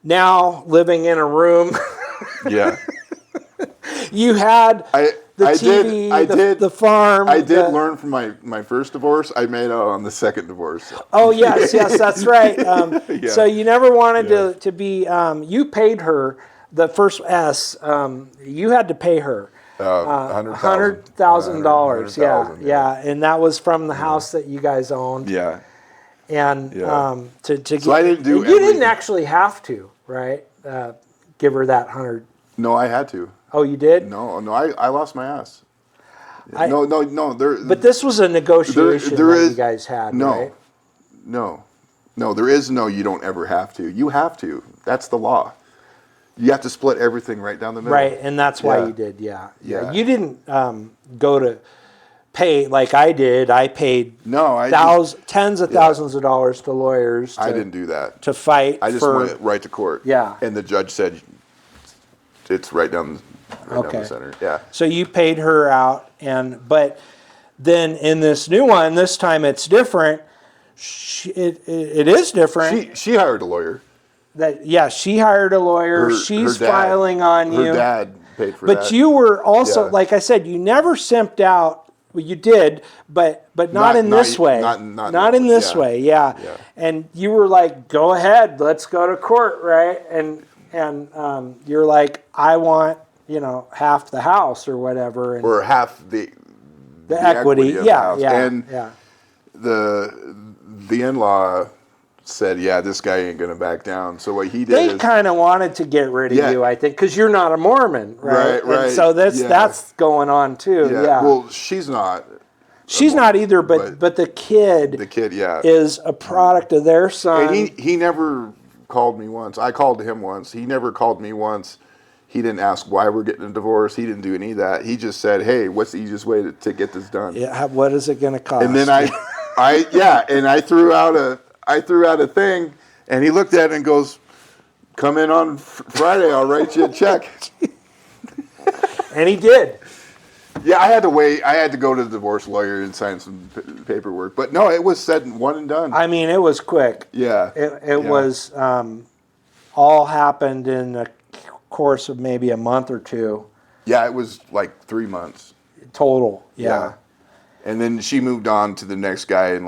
now living in a room. Yeah. You had the TV, the farm. I did learn from my first divorce. I made out on the second divorce. Oh yes, that's right. So you never wanted to be. You paid her the first S. You had to pay her. $100,000. Yeah, and that was from the house that you guys owned. Yeah. And to get, so I didn't do. You didn't actually have to, right? Give her that 100. No, I had to. Oh, you did? No, I lost my ass. No. But this was a negotiation that you guys had, right? No. There is no. You don't ever have to. You have to. That's the law. You have to split everything right down the middle. Right, and that's why you did. Yeah. You didn't go to pay like I did. I paid tens of thousands of dollars to lawyers. I didn't do that. To fight. I just went right to court. Yeah. And the judge said it's right down the center. Yeah. So you paid her out, but then in this new one, this time it's different. It is different. She hired a lawyer. She hired a lawyer. She's filing on you. Her dad paid for that. But you were also, like I said, you never simped out. Well, you did, but not in this way. Not in this way. Yeah. And you were like, "Go ahead, let's go to court," right? And you're like, "I want half the house or whatever," or half the equity. Of The house. And the in-law said, this guy ain't going to back down. So what he did They kind of wanted to get rid of you, I think, because you're not a Mormon, right? Right. And so that's going on too. Yeah. Well, she's not. She's not either, but the kid. The kid, is a product of their son. And he never called me once. I called him once. He never called me once. He didn't ask why we're getting a divorce. He didn't do any of that. He just said, "Hey, what's the easiest way to get this done?" Yeah. What is it going to cost? And then I threw out a thing, and he looked at it and goes, "Come in on Friday. I'll write you a check." And he did. Yeah, I had to wait. I had to go to the divorce lawyer and sign some paperwork. But no, it was said one and done. I mean, it was quick. Yeah. It was all happened in the course of maybe a month or two. Yeah, it was like 3 months. Total. Yeah. And then she moved on to the next guy, and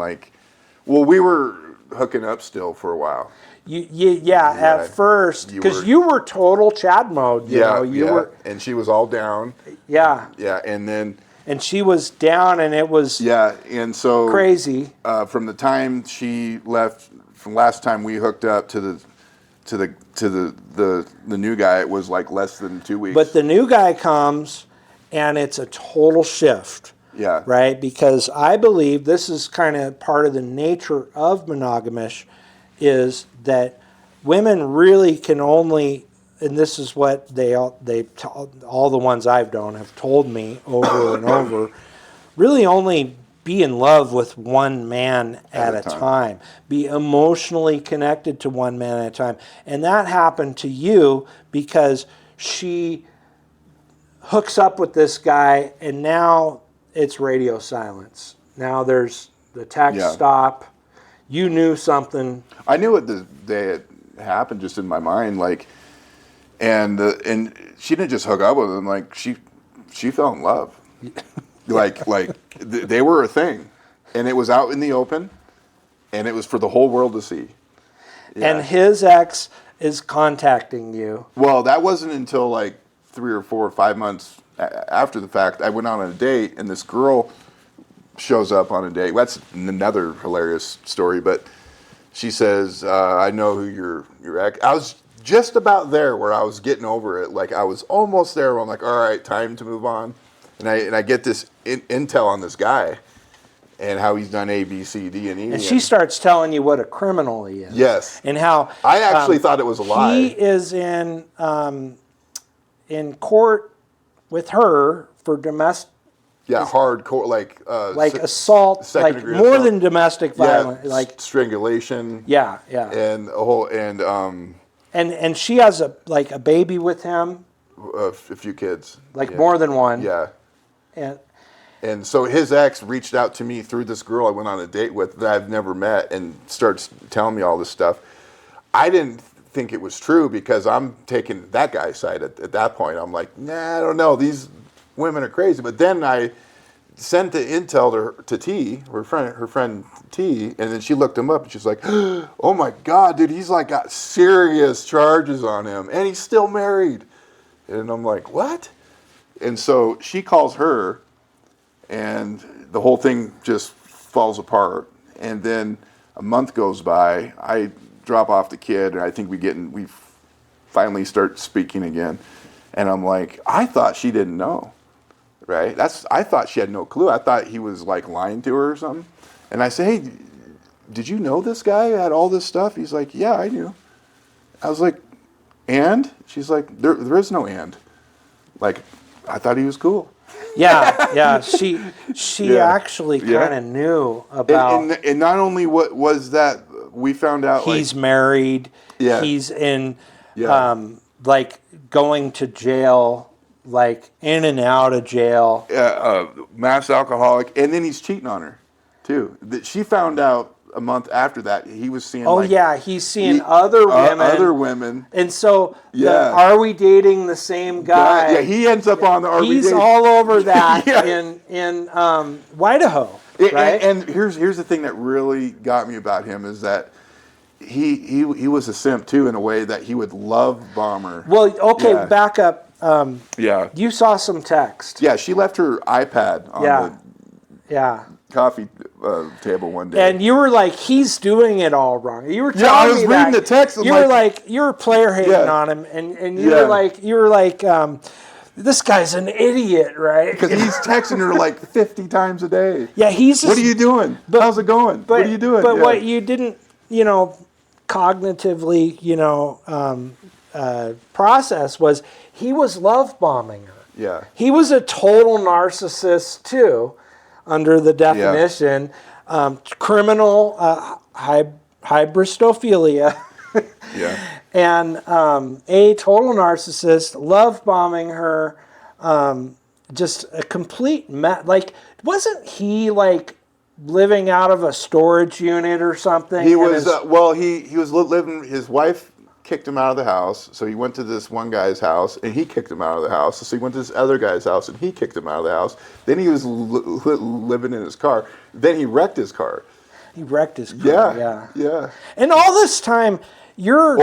we were hooking up still for a while. At first, because you were total Chad mode. You were, and she was all down. Yeah. Yeah, and she was down, and it was and so crazy. From the time she left, from last time we hooked up to the new guy, it was like less than 2 weeks. But the new guy comes, and it's a total shift. Yeah. Right? Because I believe this is kind of part of the nature of monogamish, is that women really can only, and this is what all the ones I've known have told me over and over, really only be in love with one man at a time. Be emotionally connected to one man at a time. And that happened to you because she hooks up with this guy, and now it's radio silence. Now there's the text stop. You knew something. I knew it the day it happened, just in my mind, like, and she didn't just hook up with him. Like she fell in love. like they were a thing, and it was out in the open, and it was for the whole world to see. Yeah. And his ex is contacting you. Well, that wasn't until like 3 or 4 or 5 months after the fact. I went on a date, and this girl shows up on a date. That's another hilarious story, but she says, I know who your ex. I was just about there where I was getting over it. Like, I was almost there where I'm like, all right, time to move on. And I get this intel on this guy and how he's done A, B, C, D, and E. And she starts telling you what a criminal he is. Yes. And how I actually thought it was a lie. He is in court with her for domestic. Yeah, hardcore, like assault, like more assault. Than domestic violence, yeah, like strangulation. Yeah, and a whole and she has a baby with him. A few kids, more than one. Yeah, and so his ex reached out to me through this girl I went on a date with that I've never met, and starts telling me all this stuff. I didn't think it was true because I'm taking that guy's side at that point. I'm like, nah, I don't know. These women are crazy. But then I sent the intel to T, her friend T, and then she looked him up and she's like, oh my God, dude, he's like got serious charges on him and he's still married. And I'm like, what? And so she calls her and the whole thing just falls apart. And then a month goes by, I drop off the kid, and I think we finally start speaking again. And I'm like, I thought she didn't know. Right? I thought she had no clue. I thought he was like lying to her or something. And I say, hey, did you know this guy had all this stuff? He's like, yeah, I knew. I was like, and? She's like, there is no and. Like, I thought he was cool. Yeah. She actually kind of knew about. And not only what was that, we found out he's married. Yeah. He's in, going to jail. Like in and out of jail. Mass alcoholic, and then he's cheating on her, too. She found out a month after that he was seeing. Oh he's seeing other women. Other women. And so, are we dating the same guy? Yeah, he ends up on the. He's all over that in WYDAHO, right? And here's the thing that really got me about him is that. He was a simp too, in a way that he would love bomb her. Well, okay, back up. You saw some text. Yeah, she left her iPad on the coffee table one day. And you were like, he's doing it all wrong. You were telling I was reading the text. You were player hating on him, and you were like, this guy's an idiot, right? Because he's texting her like 50 times a day. Yeah, he's just, what are you doing? How's it going? What are you doing? But what you didn't, cognitively, process was he was love bombing her. Yeah. He was a total narcissist too, under the definition. Criminal HYBRISTOPHILIA. Yeah. And a total narcissist, love bombing her, just a complete wasn't he like living out of a storage unit or something? He was he was living. His wife kicked him out of the house, so he went to this one guy's house, and he kicked him out of the house. So he went to this other guy's house, and he kicked him out of the house. Then he was living in his car. Then he wrecked his car. He wrecked his car. Yeah. And all this time, you're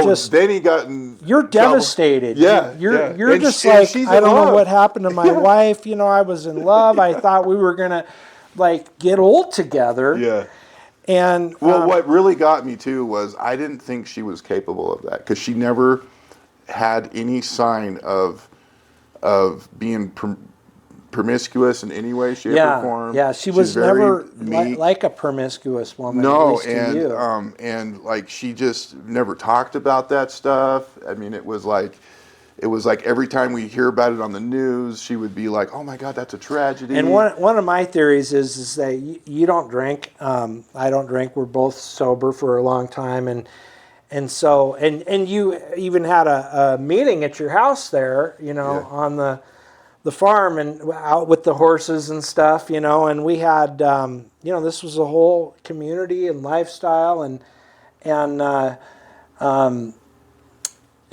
you're devastated. Yeah. You're just like, I don't know what happened to my wife. I was in love. I thought we were gonna get old together. Yeah. And what really got me too was I didn't think she was capable of that, because she never had any sign of being promiscuous in any way, shape, Yeah, or form. yeah. She She's was very never meek. like a promiscuous woman. At No, least to you. and like she just never talked about that stuff. I mean, it was like every time we hear about it on the news, she would be like, "Oh my God, that's a tragedy." And one of my theories is that you don't drink. I don't drink. We're both sober for a long time, and so you even had a meeting at your house there, on the farm and out with the horses and stuff, and we had, this was a whole community and lifestyle, and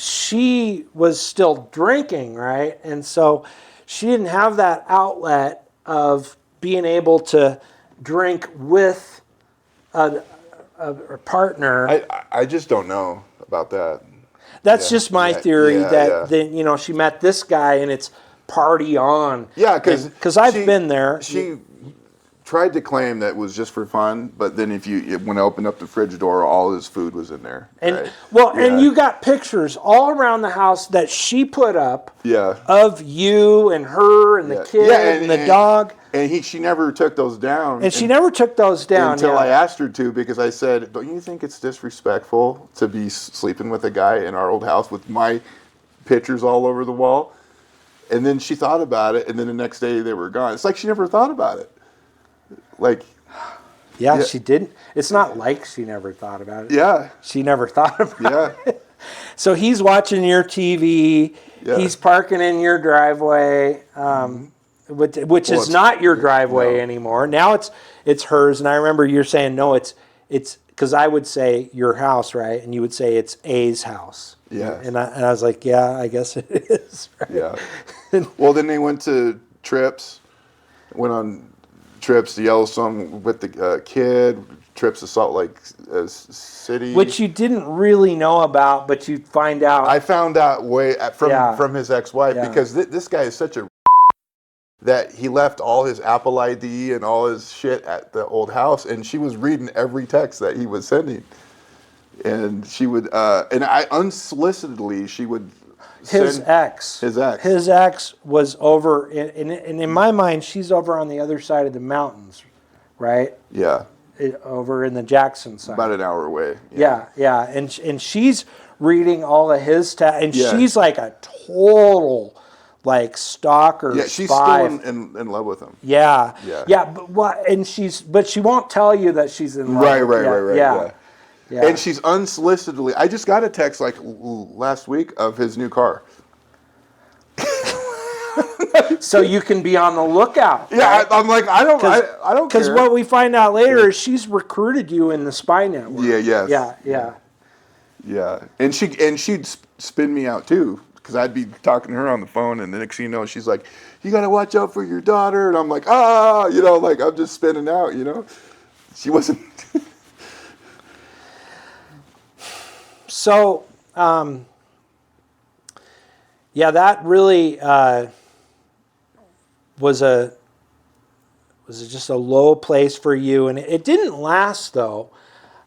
she was still drinking, right? And so she didn't have that outlet of being able to drink with a partner. I just don't know about that. That's just my theory that yeah. she met this guy and it's party on. Yeah, because I've been there. She tried to claim that it was just for fun, but then when I opened up the fridge door, all his food was in there. And right? and you got pictures all around the house that she put up of you and her and the kid and the dog. And she never took those down. And she never took those down until I asked her to, because I said, "Don't you think it's disrespectful to be sleeping with a guy in our old house with my pictures all over the wall?" And then she thought about it, and then the next day they were gone. It's like she never thought about it. Like, yeah, she didn't. It's not like she never thought about it. Yeah. She never thought about it. So he's watching your TV. Yeah. He's parking in your driveway, which is not your driveway anymore. Now it's hers. And I remember you're saying, no, it's because I would say your house, right? And you would say it's A's house. Yeah. And I was like, yeah, I guess it is. Right? Yeah. Well, then they went to trips, went on trips to Yellowstone with the kid, trips to Salt Lake City. Which you didn't really know about, but you find out. I found out from his ex-wife, because this guy is such a that he left all his Apple ID and all his shit at the old house, and she was reading every text that he was sending. And she would, and I unsolicitedly, she would His ex was over, and in my mind, she's over on the other side of the mountains, right? Yeah. Over in the Jackson side. About an hour away. Yeah. And she's reading all of his text, and she's like a total, like, stalker. Yeah, she's spy. still in love with him. Yeah. But she won't tell you that she's in love. Right. Yeah. And she's unsolicitedly. I just got a text like last week of his new car. So you can be on the lookout. Yeah, right? I'm like, I don't care. Because what we find out later is she's recruited you in the spy network. Yeah. And she'd spin me out too, because I'd be talking to her on the phone, and the next thing you know, she's like, "You got to watch out for your daughter," and I'm like, like I'm just spinning out, She wasn't. So, that really was just a low place for you, and it didn't last though.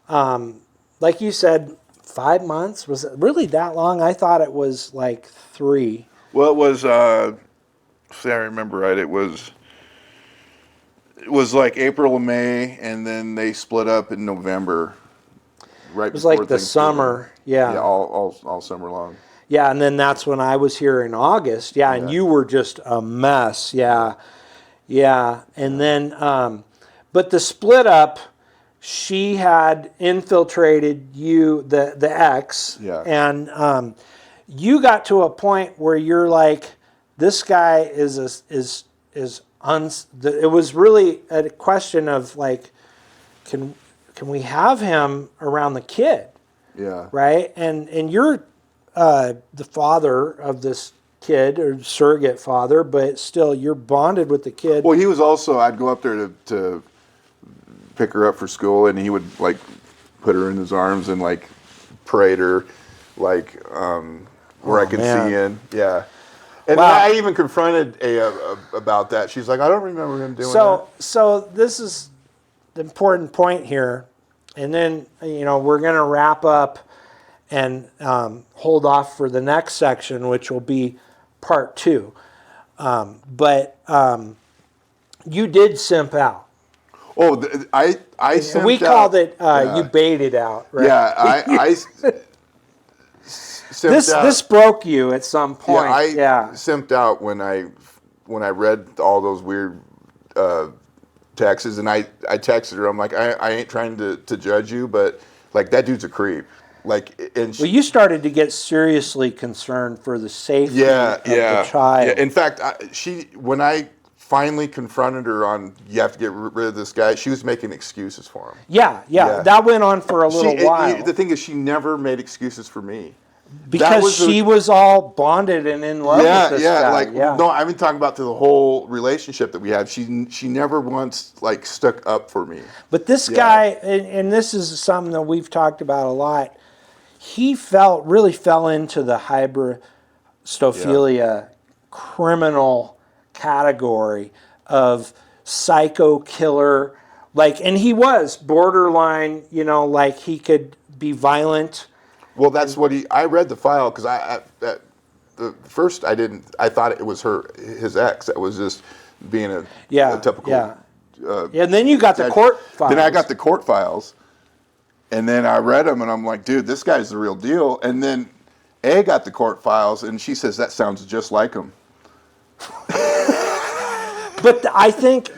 Like you said, 5 months. Was it really that long? I thought it was like 3. Well, it was. See, I remember right. It was like April or May, and then they split up in November. Right. It was like the summer. Yeah. Yeah, all summer long. Yeah, and then that's when I was here in August. Yeah, and you were just a mess. Yeah. And then, but the split up, she had infiltrated you, the ex. Yeah. And you got to a point where you're like, this guy it was really a question of like, can we have him around the kid? Yeah. Right? And you're the father of this kid, or surrogate father, but still you're bonded with the kid. Well, he was also, I'd go up there to pick her up for school, and he would like put her in his arms and like parade her like where I could see in. Yeah. And I even confronted about that. She's like, I don't remember him doing that. So this is the important point here. And then, we're going to wrap up and hold off for the next section, which will be part 2. But you did simp out. Oh, I simped We called out. it you baited out, right? Yeah, I simped out. This broke you at some point. I simped out when I read all those weird texts, and I texted her. I'm like, I ain't trying to judge you, but like that dude's a creep. Like, and Well, you started to get seriously concerned for the safety of the child. Yeah. In fact, when I finally confronted her on you have to get rid of this guy, she was making excuses for him. Yeah. That went on for a little while. The thing is, she never made excuses for me. Because she was all bonded and in love with this guy. No, I've been talking about the whole relationship that we had. She never once like stuck up for me. But this guy, and this is something that we've talked about a lot, he really fell into the HYBRISTOPHILIA criminal category of psycho killer. Like, and he was borderline, like he could be violent. Well, that's what I read the file because the first I thought it was his ex that was just being a typical. And then you got the court files. Then I got the court files, and then I read them, and I'm like, dude, this guy's the real deal. And then A got the court files, and she says that sounds just like him. But I think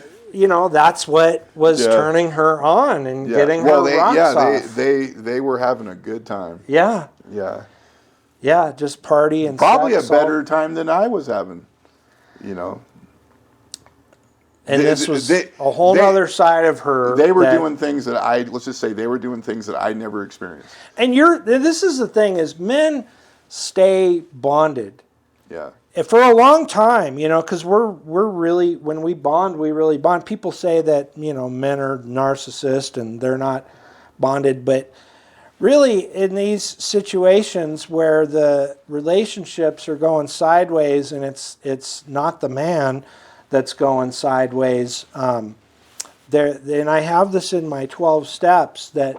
that's what was turning her on and getting her rocks off. They were having a good time. Yeah, just party and probably sex, a better time than I was having. And this was a whole other side of her. They were doing things that let's just say they were doing things that I never experienced. And this is the thing is men stay bonded. Yeah. For a long time, because we're really, when we bond, we really bond. People say that, men are narcissists and they're not bonded. But really, in these situations where the relationships are going sideways and it's not the man that's going sideways, and I have this in my 12 steps, that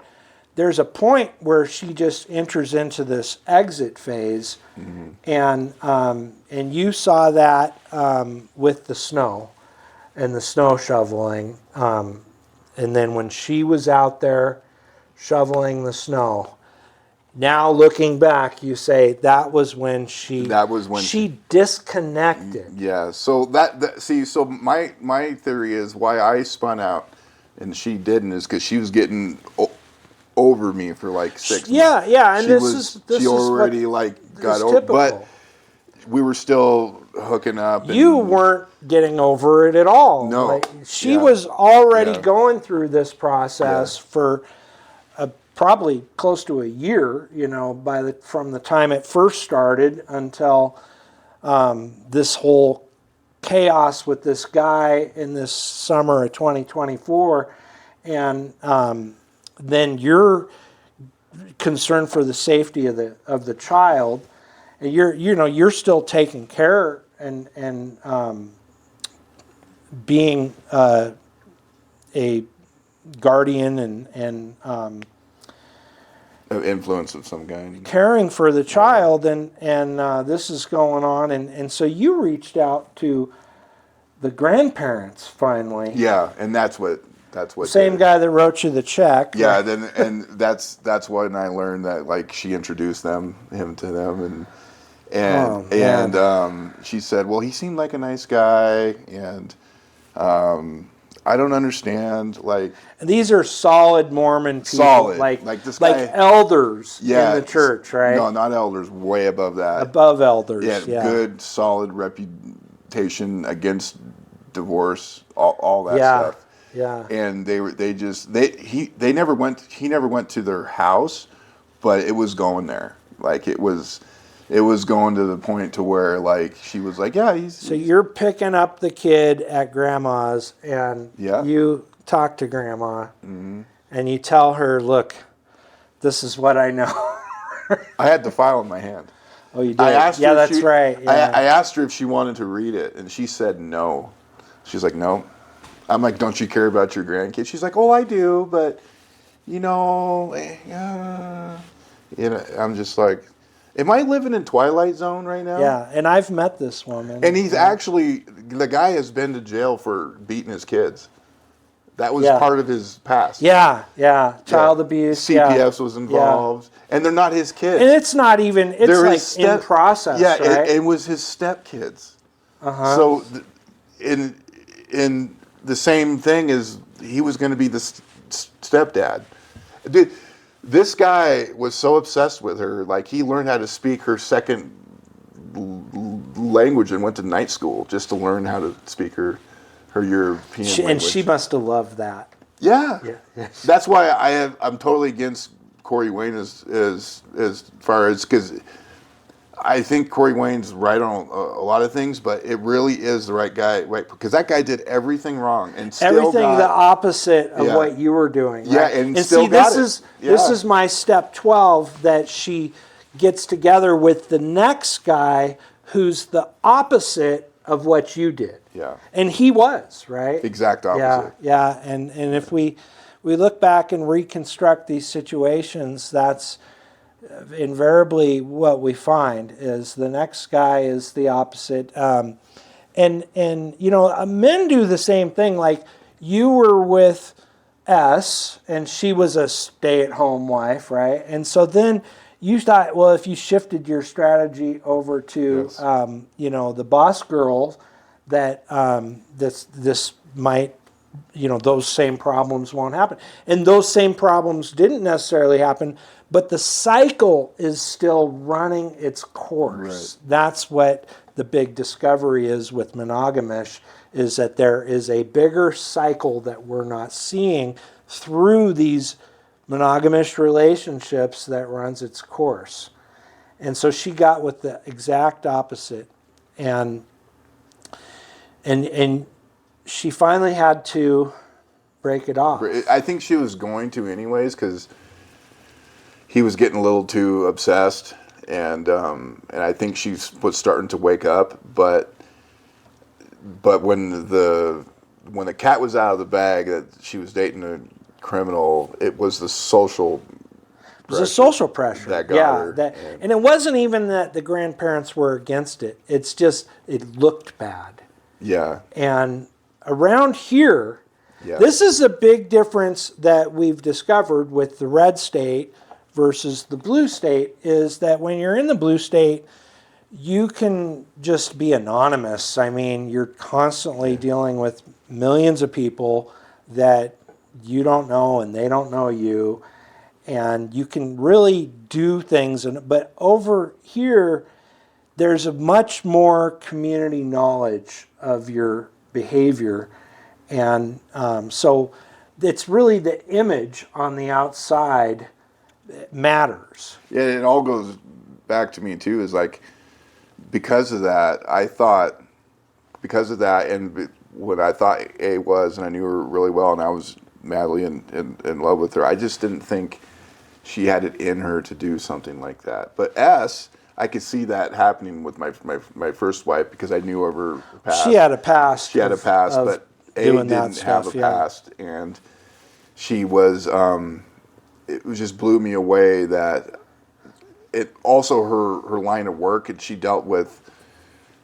there's a point where she just enters into this exit phase. Mm-hmm. And you saw that with the snow and the snow shoveling. And then when she was out there shoveling the snow, now looking back, you say that was when she disconnected. Yeah. So so my theory is why I spun out and she didn't is because she was getting over me for like 6 months. Yeah, and she already got over, but we were still hooking up. You weren't getting over it at all. No, she was already going through this process for probably close to a year. From the time it first started until this whole chaos with this guy in this summer of 2024, and then you're concerned for the safety of the child, and you're still taking care and being a guardian and of influence of some kind, caring for the child, and this is going on, and so you reached out to the grandparents finally. Yeah, and that's what same guy that wrote you the check. Yeah, and that's when I learned that she introduced him to them, and she said, well, he seemed like a nice guy, and I don't understand. These are solid Mormon people, solid, this guy, elders in the church, right? No, not elders, way above that. Above elders, yeah. Good, solid reputation against divorce, all that stuff. Yeah. And he never went to their house, but it was going there. It was going to the point to where she was like, yeah, he's. You're picking up the kid at grandma's, and you talk to grandma, and you tell her, look, this is what I know. I had the file in my hand. Oh, you did? That's right. Yeah. I asked her if she wanted to read it, and she said no. She's like, no. I'm like, don't you care about your grandkids? She's like, oh, I do, but, I'm just like, Am I living in Twilight Zone right now? Yeah, and I've met this woman. And he's actually, the guy has been to jail for beating his kids. That was Yeah. part of his past. Yeah, child abuse. CPS was involved, and they're not his kids. And it's not even, it's They're like his in process, yeah, right? it was his stepkids. So in the same thing as he was going to be the stepdad. Dude, this guy was so obsessed with her, like he learned how to speak her second language and went to night school just to learn how to speak her European language. And she must have loved that. Yeah. Yeah. That's why I'm totally against Corey Wayne as far as, because I think Corey Wayne's right on a lot of things, but it really is the right guy, right? Because that guy did everything wrong and still Everything got, the opposite of Yeah. what you were doing. Right? Yeah, and still see, got this it. is Yeah. my step 12, that she gets together with the next guy who's the opposite of what you did. Yeah. And he was, right? Exact opposite. Yeah. And if we look back and reconstruct these situations, that's invariably what we find is the next guy is the opposite. And you know, men do the same thing. Like you were with S and she was a stay-at-home wife, right? And so then you thought, well, if you shifted your strategy over to, Yes. you know, the boss girl, that this might, you know, those same problems won't happen. And those same problems didn't necessarily happen, but the cycle is still running its course. Right. That's what the big discovery is with monogamish, is that there is a bigger cycle that we're not seeing through these monogamish relationships that runs its course. And so she got with the exact opposite. And she finally had to break it off. I think she was going to anyways, because he was getting a little too obsessed, and I think she was starting to wake up. But when the cat was out of the bag that she was dating a criminal, it was the social It was a social pressure. that got her. And it wasn't even that the grandparents were against it. It's just it looked bad. Yeah. And around here, Yeah. this is a big difference that we've discovered with the red state versus the blue state, is that when you're in the blue state, you can just be anonymous. I mean, you're constantly dealing with millions of people that you don't know and they don't know you. And you can really do things. But over here, there's a much more community knowledge of your behavior. And so it's really the image on the outside that matters. Yeah, it all goes back to me too, is like, because of that, and what I thought A was, and I knew her really well, and I was madly in love with her, I just didn't think she had it in her to do something like that. But S, I could see that happening with my first wife, because I knew of her past. She had a past. She had a past, but A doing that didn't have stuff, a yeah. past, and she was. It just blew me away that it also her line of work, and she dealt with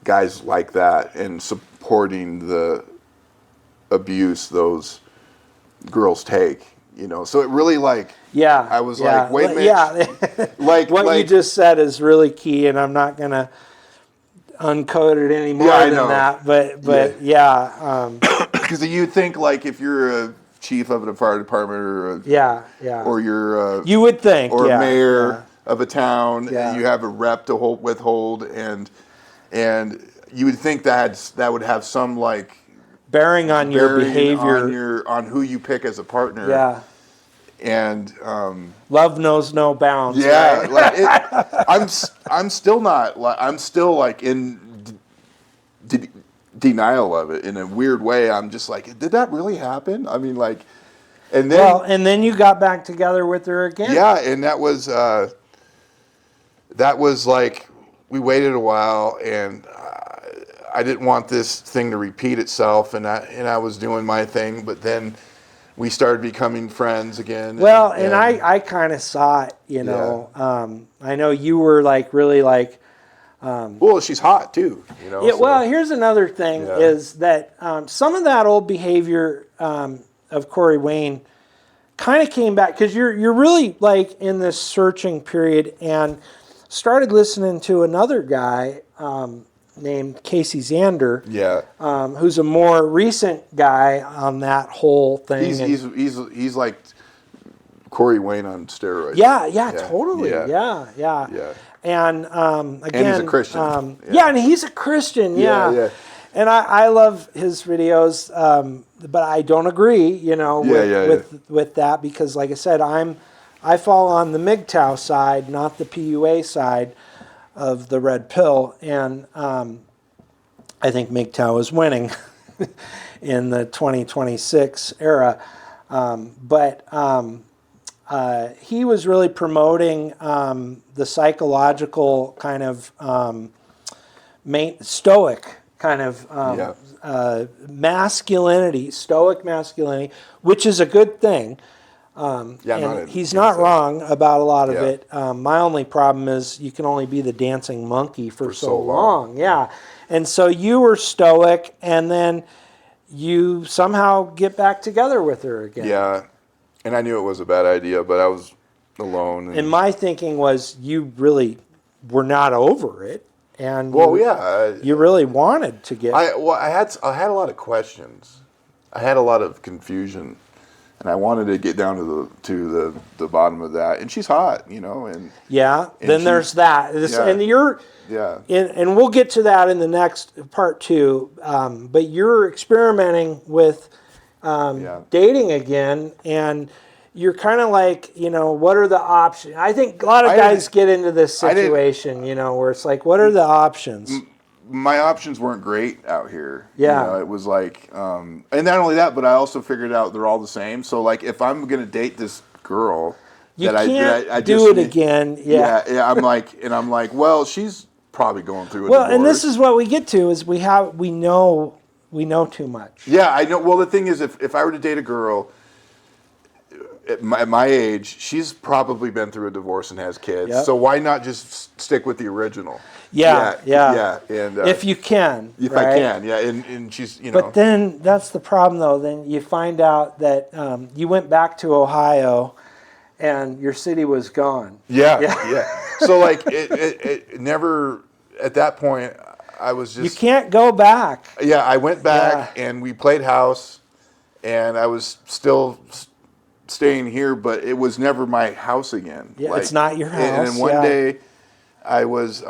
guys like that and supporting the abuse those girls take. You know, so it really like. Yeah. I was yeah, like, wait a minute. Yeah. Like what you just said is really key, and I'm not going to uncode it any more I than know. that. But yeah. Because you think like if you're a chief of a fire department or Yeah. or you're You would think. or yeah, a mayor yeah. of a town, Yeah. you have a rep to withhold, and you would think that would have some like Bearing on your bearing behavior. on who you pick as a partner. Yeah. And Love knows no bounds. yeah, Right? like I'm still not like, I'm still like in denial of it in a weird way. I'm just like, did that really happen? I mean, like, and then Well, and then you got back together with her again. yeah, and that was like, we waited a while, and I didn't want this thing to repeat itself, and I was doing my thing, but then we started becoming friends again. Well, and I kind of saw it, you know. I know you were like really like. Well, she's hot too, you know. Yeah, well, here's another thing is that some of that old behavior of Corey Wayne kind of came back because you're really like in this searching period and started listening to another guy named Casey Zander, who's a more recent guy on that whole thing. He's like Corey Wayne on steroids. Yeah, totally. Yeah. And again, and he's a Christian. And he's a Christian. Yeah. And I love his videos, but I don't agree, you know, with that because, like I said, I fall on the MGTOW side, not the PUA side of the red pill, and I think MGTOW is winning in the 2026 era. But he was really promoting the psychological kind of stoic kind of masculinity, stoic masculinity, which is a good thing. And he's not wrong about a lot of it. My only problem is you can only be the dancing monkey for so long. Yeah. And so you were stoic, and then you somehow get back together with her again. Yeah. And I knew it was a bad idea, but I was alone. And my thinking was you really were not over it. And you really wanted to get... I had a lot of questions. I had a lot of confusion. And I wanted to get down to the bottom of that. And she's hot, you know. And then there's that. And you're... And we'll get to that in the next part too. But you're experimenting with dating again, and you're kind of like, you know, what are the options? I think a lot of guys get into this situation, you know, where it's like, what are the options? My options weren't great out here. Yeah. You know, it was like, and not only that, but I also figured out they're all the same. So, like, if I'm going to date this girl... You can't do it again. Yeah. I'm like, well, she's probably going through a divorce. Well, and this is what we get to, is we know too much. Yeah, I know. Well, the thing is, if I were to date a girl at my age, she's probably been through a divorce and has kids. Yep. So why not just stick with the original? Yeah. And if you can, if I can, and she's, you know. But then that's the problem, though. Then you find out that you went back to Ohio, and your city was gone. Yeah. So like it never at that point. I was just... You can't go back. Yeah, I went back and we played house, and I was still staying here, but it was never my house again. Yeah, it's not your house. And then one day, I was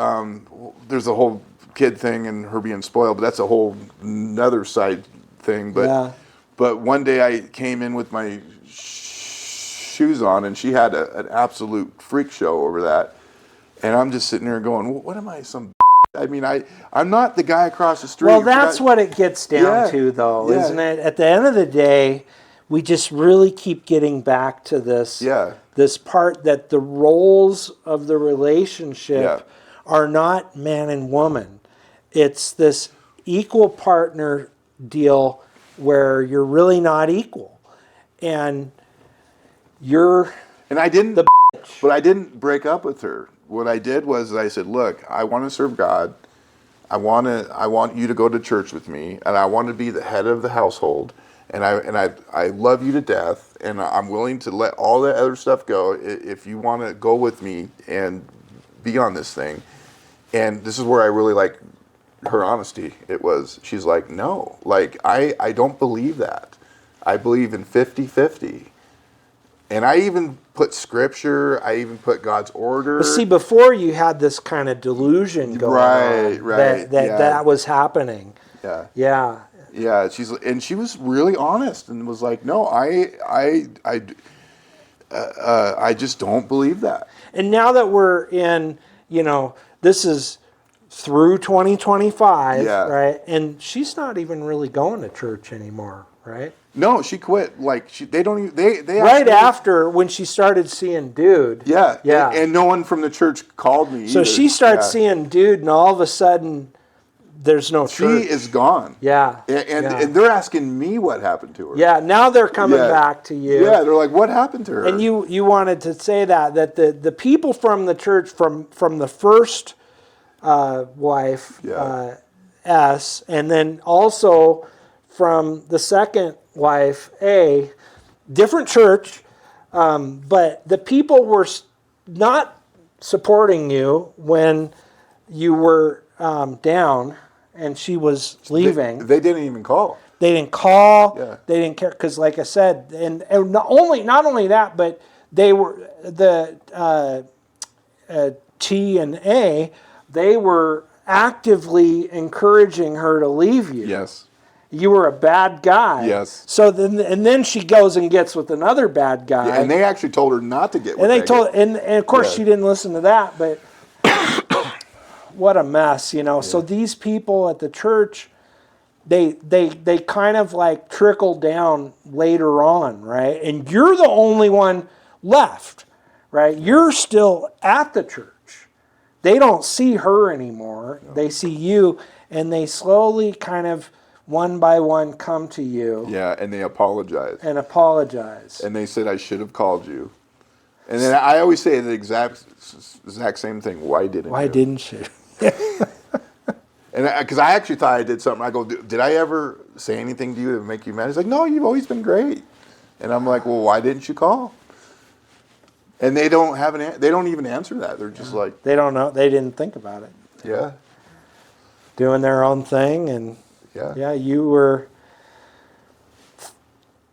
there's a whole kid thing and her being spoiled, but that's a whole another side thing. But one day I came in with my shoes on, and she had an absolute freak show over that, and I'm just sitting there going, "What am I, some?" I mean, I'm not the guy across the street. Well, that's what it gets down to, though, isn't it? At the end of the day, we just really keep getting back to this, this part that the roles of the relationship are not man and woman. It's this equal partner deal where you're really not equal. And you're I didn't, the bitch. But I didn't break up with her. What I did was I said, look, I want to serve God. I want you to go to church with me, and I want to be the head of the household. And I love you to death, and I'm willing to let all that other stuff go if you want to go with me and be on this thing. And this is where I really like her honesty. She's like, no, like I don't believe that. I believe in 50-50. And I even put scripture, I even put God's order. But see, before you had this kind of delusion going on. Right. That was happening. Yeah, she was really honest and was like, no, I just don't believe that. And now that we're in, you know, this is through 2025, right? And she's not even really going to church anymore, right? No, she quit. Like they don't even they right after when she started seeing Dude. Yeah. And no one from the church called me. So either. she starts seeing Dude, and all of a sudden, there's no She church. is gone. Yeah. And they're asking me what happened to her. Yeah, now they're coming back to you. Yeah, they're like, what happened to her? And you wanted to say that the people from the church, from the first wife, S, and then also from the second wife, A, different church, but the people were not supporting you when you were down and she was leaving. They didn't even call. They didn't call. Yeah. They didn't care because, like I said, and not only that, but they were the T and A. They were actively encouraging her to leave you. Yes. You were a bad guy. Yes. So then she goes and gets with another bad guy. Yeah, and they actually told her not to get with And they that told, guy. and of course she didn't listen to that, but what a mess, you know. So these people at the church, they kind of like trickle down later on, right? And you're the only one left, right? You're still at the church. They don't see her anymore. No. They see you, and they slowly kind of one by one come to you. Yeah, and they apologize. And apologize. And they said, I should have called you. And then I always say the exact same thing. Why didn't you? And because I actually thought I did something. I go, did I ever say anything to you to make you mad? He's like, no, you've always been great. And I'm like, well, why didn't you call? And they don't have they don't even answer that. They're just like, they don't know. They didn't think about it. Yeah. Doing their own thing, and you were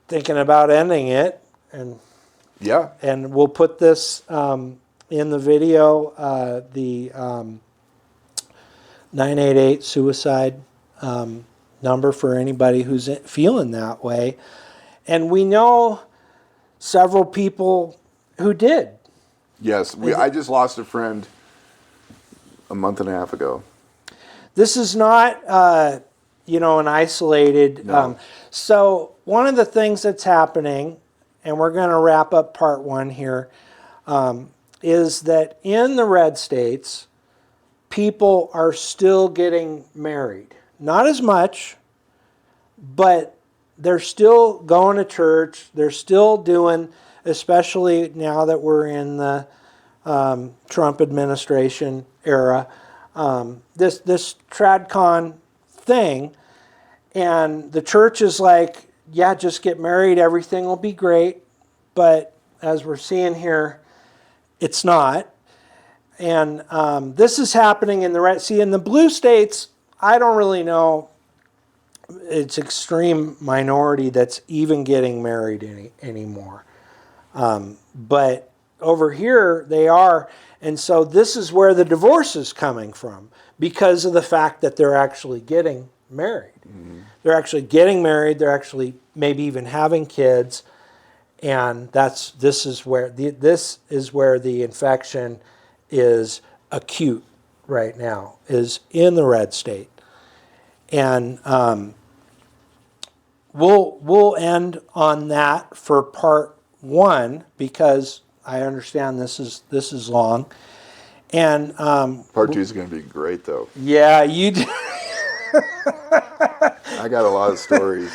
thinking about ending it, and and we'll put this in the video, the 988 suicide number for anybody who's feeling that way. And we know several people who did. Yes, I just lost a friend a month and a half ago. This is not, an isolated. No. So one of the things that's happening, and we're going to wrap up part one here, is that in the red states, people are still getting married. Not as much, but they're still going to church. They're still doing, especially now that we're in the Trump administration era, this TRADCON thing. And the church is like, yeah, just get married. Everything will be great. But as we're seeing here, it's not. And this is happening in the red. See, in the blue states, I don't really know. It's extreme minority that's even getting married anymore. But over here, they are. And so this is where the divorce is coming from, because of the fact that they're actually getting married. Mm-hmm. They're actually getting married. They're actually maybe even having kids. And this is where the infection is acute right now, is in the red state. And we'll end on that for part one, because I understand this is long. And part two is going to be great, though. Yeah, you do. I got a lot of stories.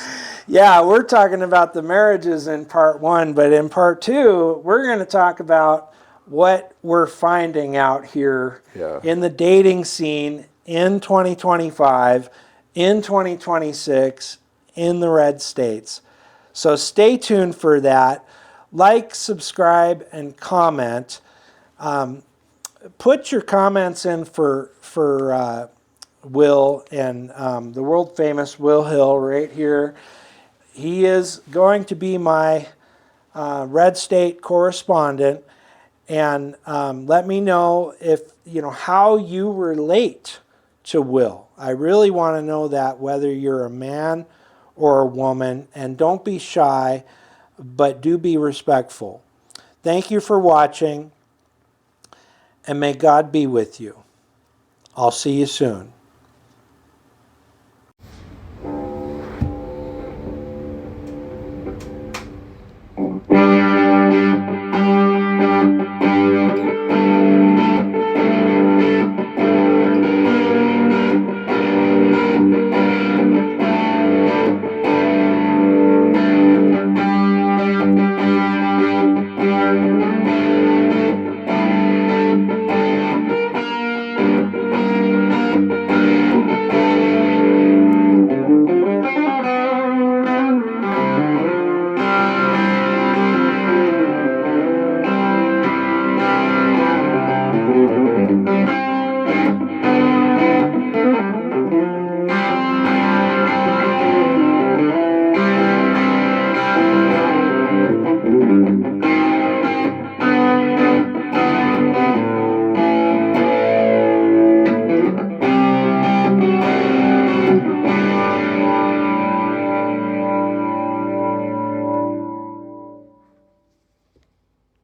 Yeah, we're talking about the marriages in part one, but in part two, we're going to talk about what we're finding out here in the dating scene in 2025, in 2026, in the red states. So stay tuned for that. Like, subscribe, and comment. Put your comments in for Will and the world famous Will Hill right here. He is going to be my red state correspondent, and let me know if how you relate to Will. I really want to know that, whether you're a man or a woman, and don't be shy, but do be respectful. Thank you for watching, and may God be with you. I'll see you soon.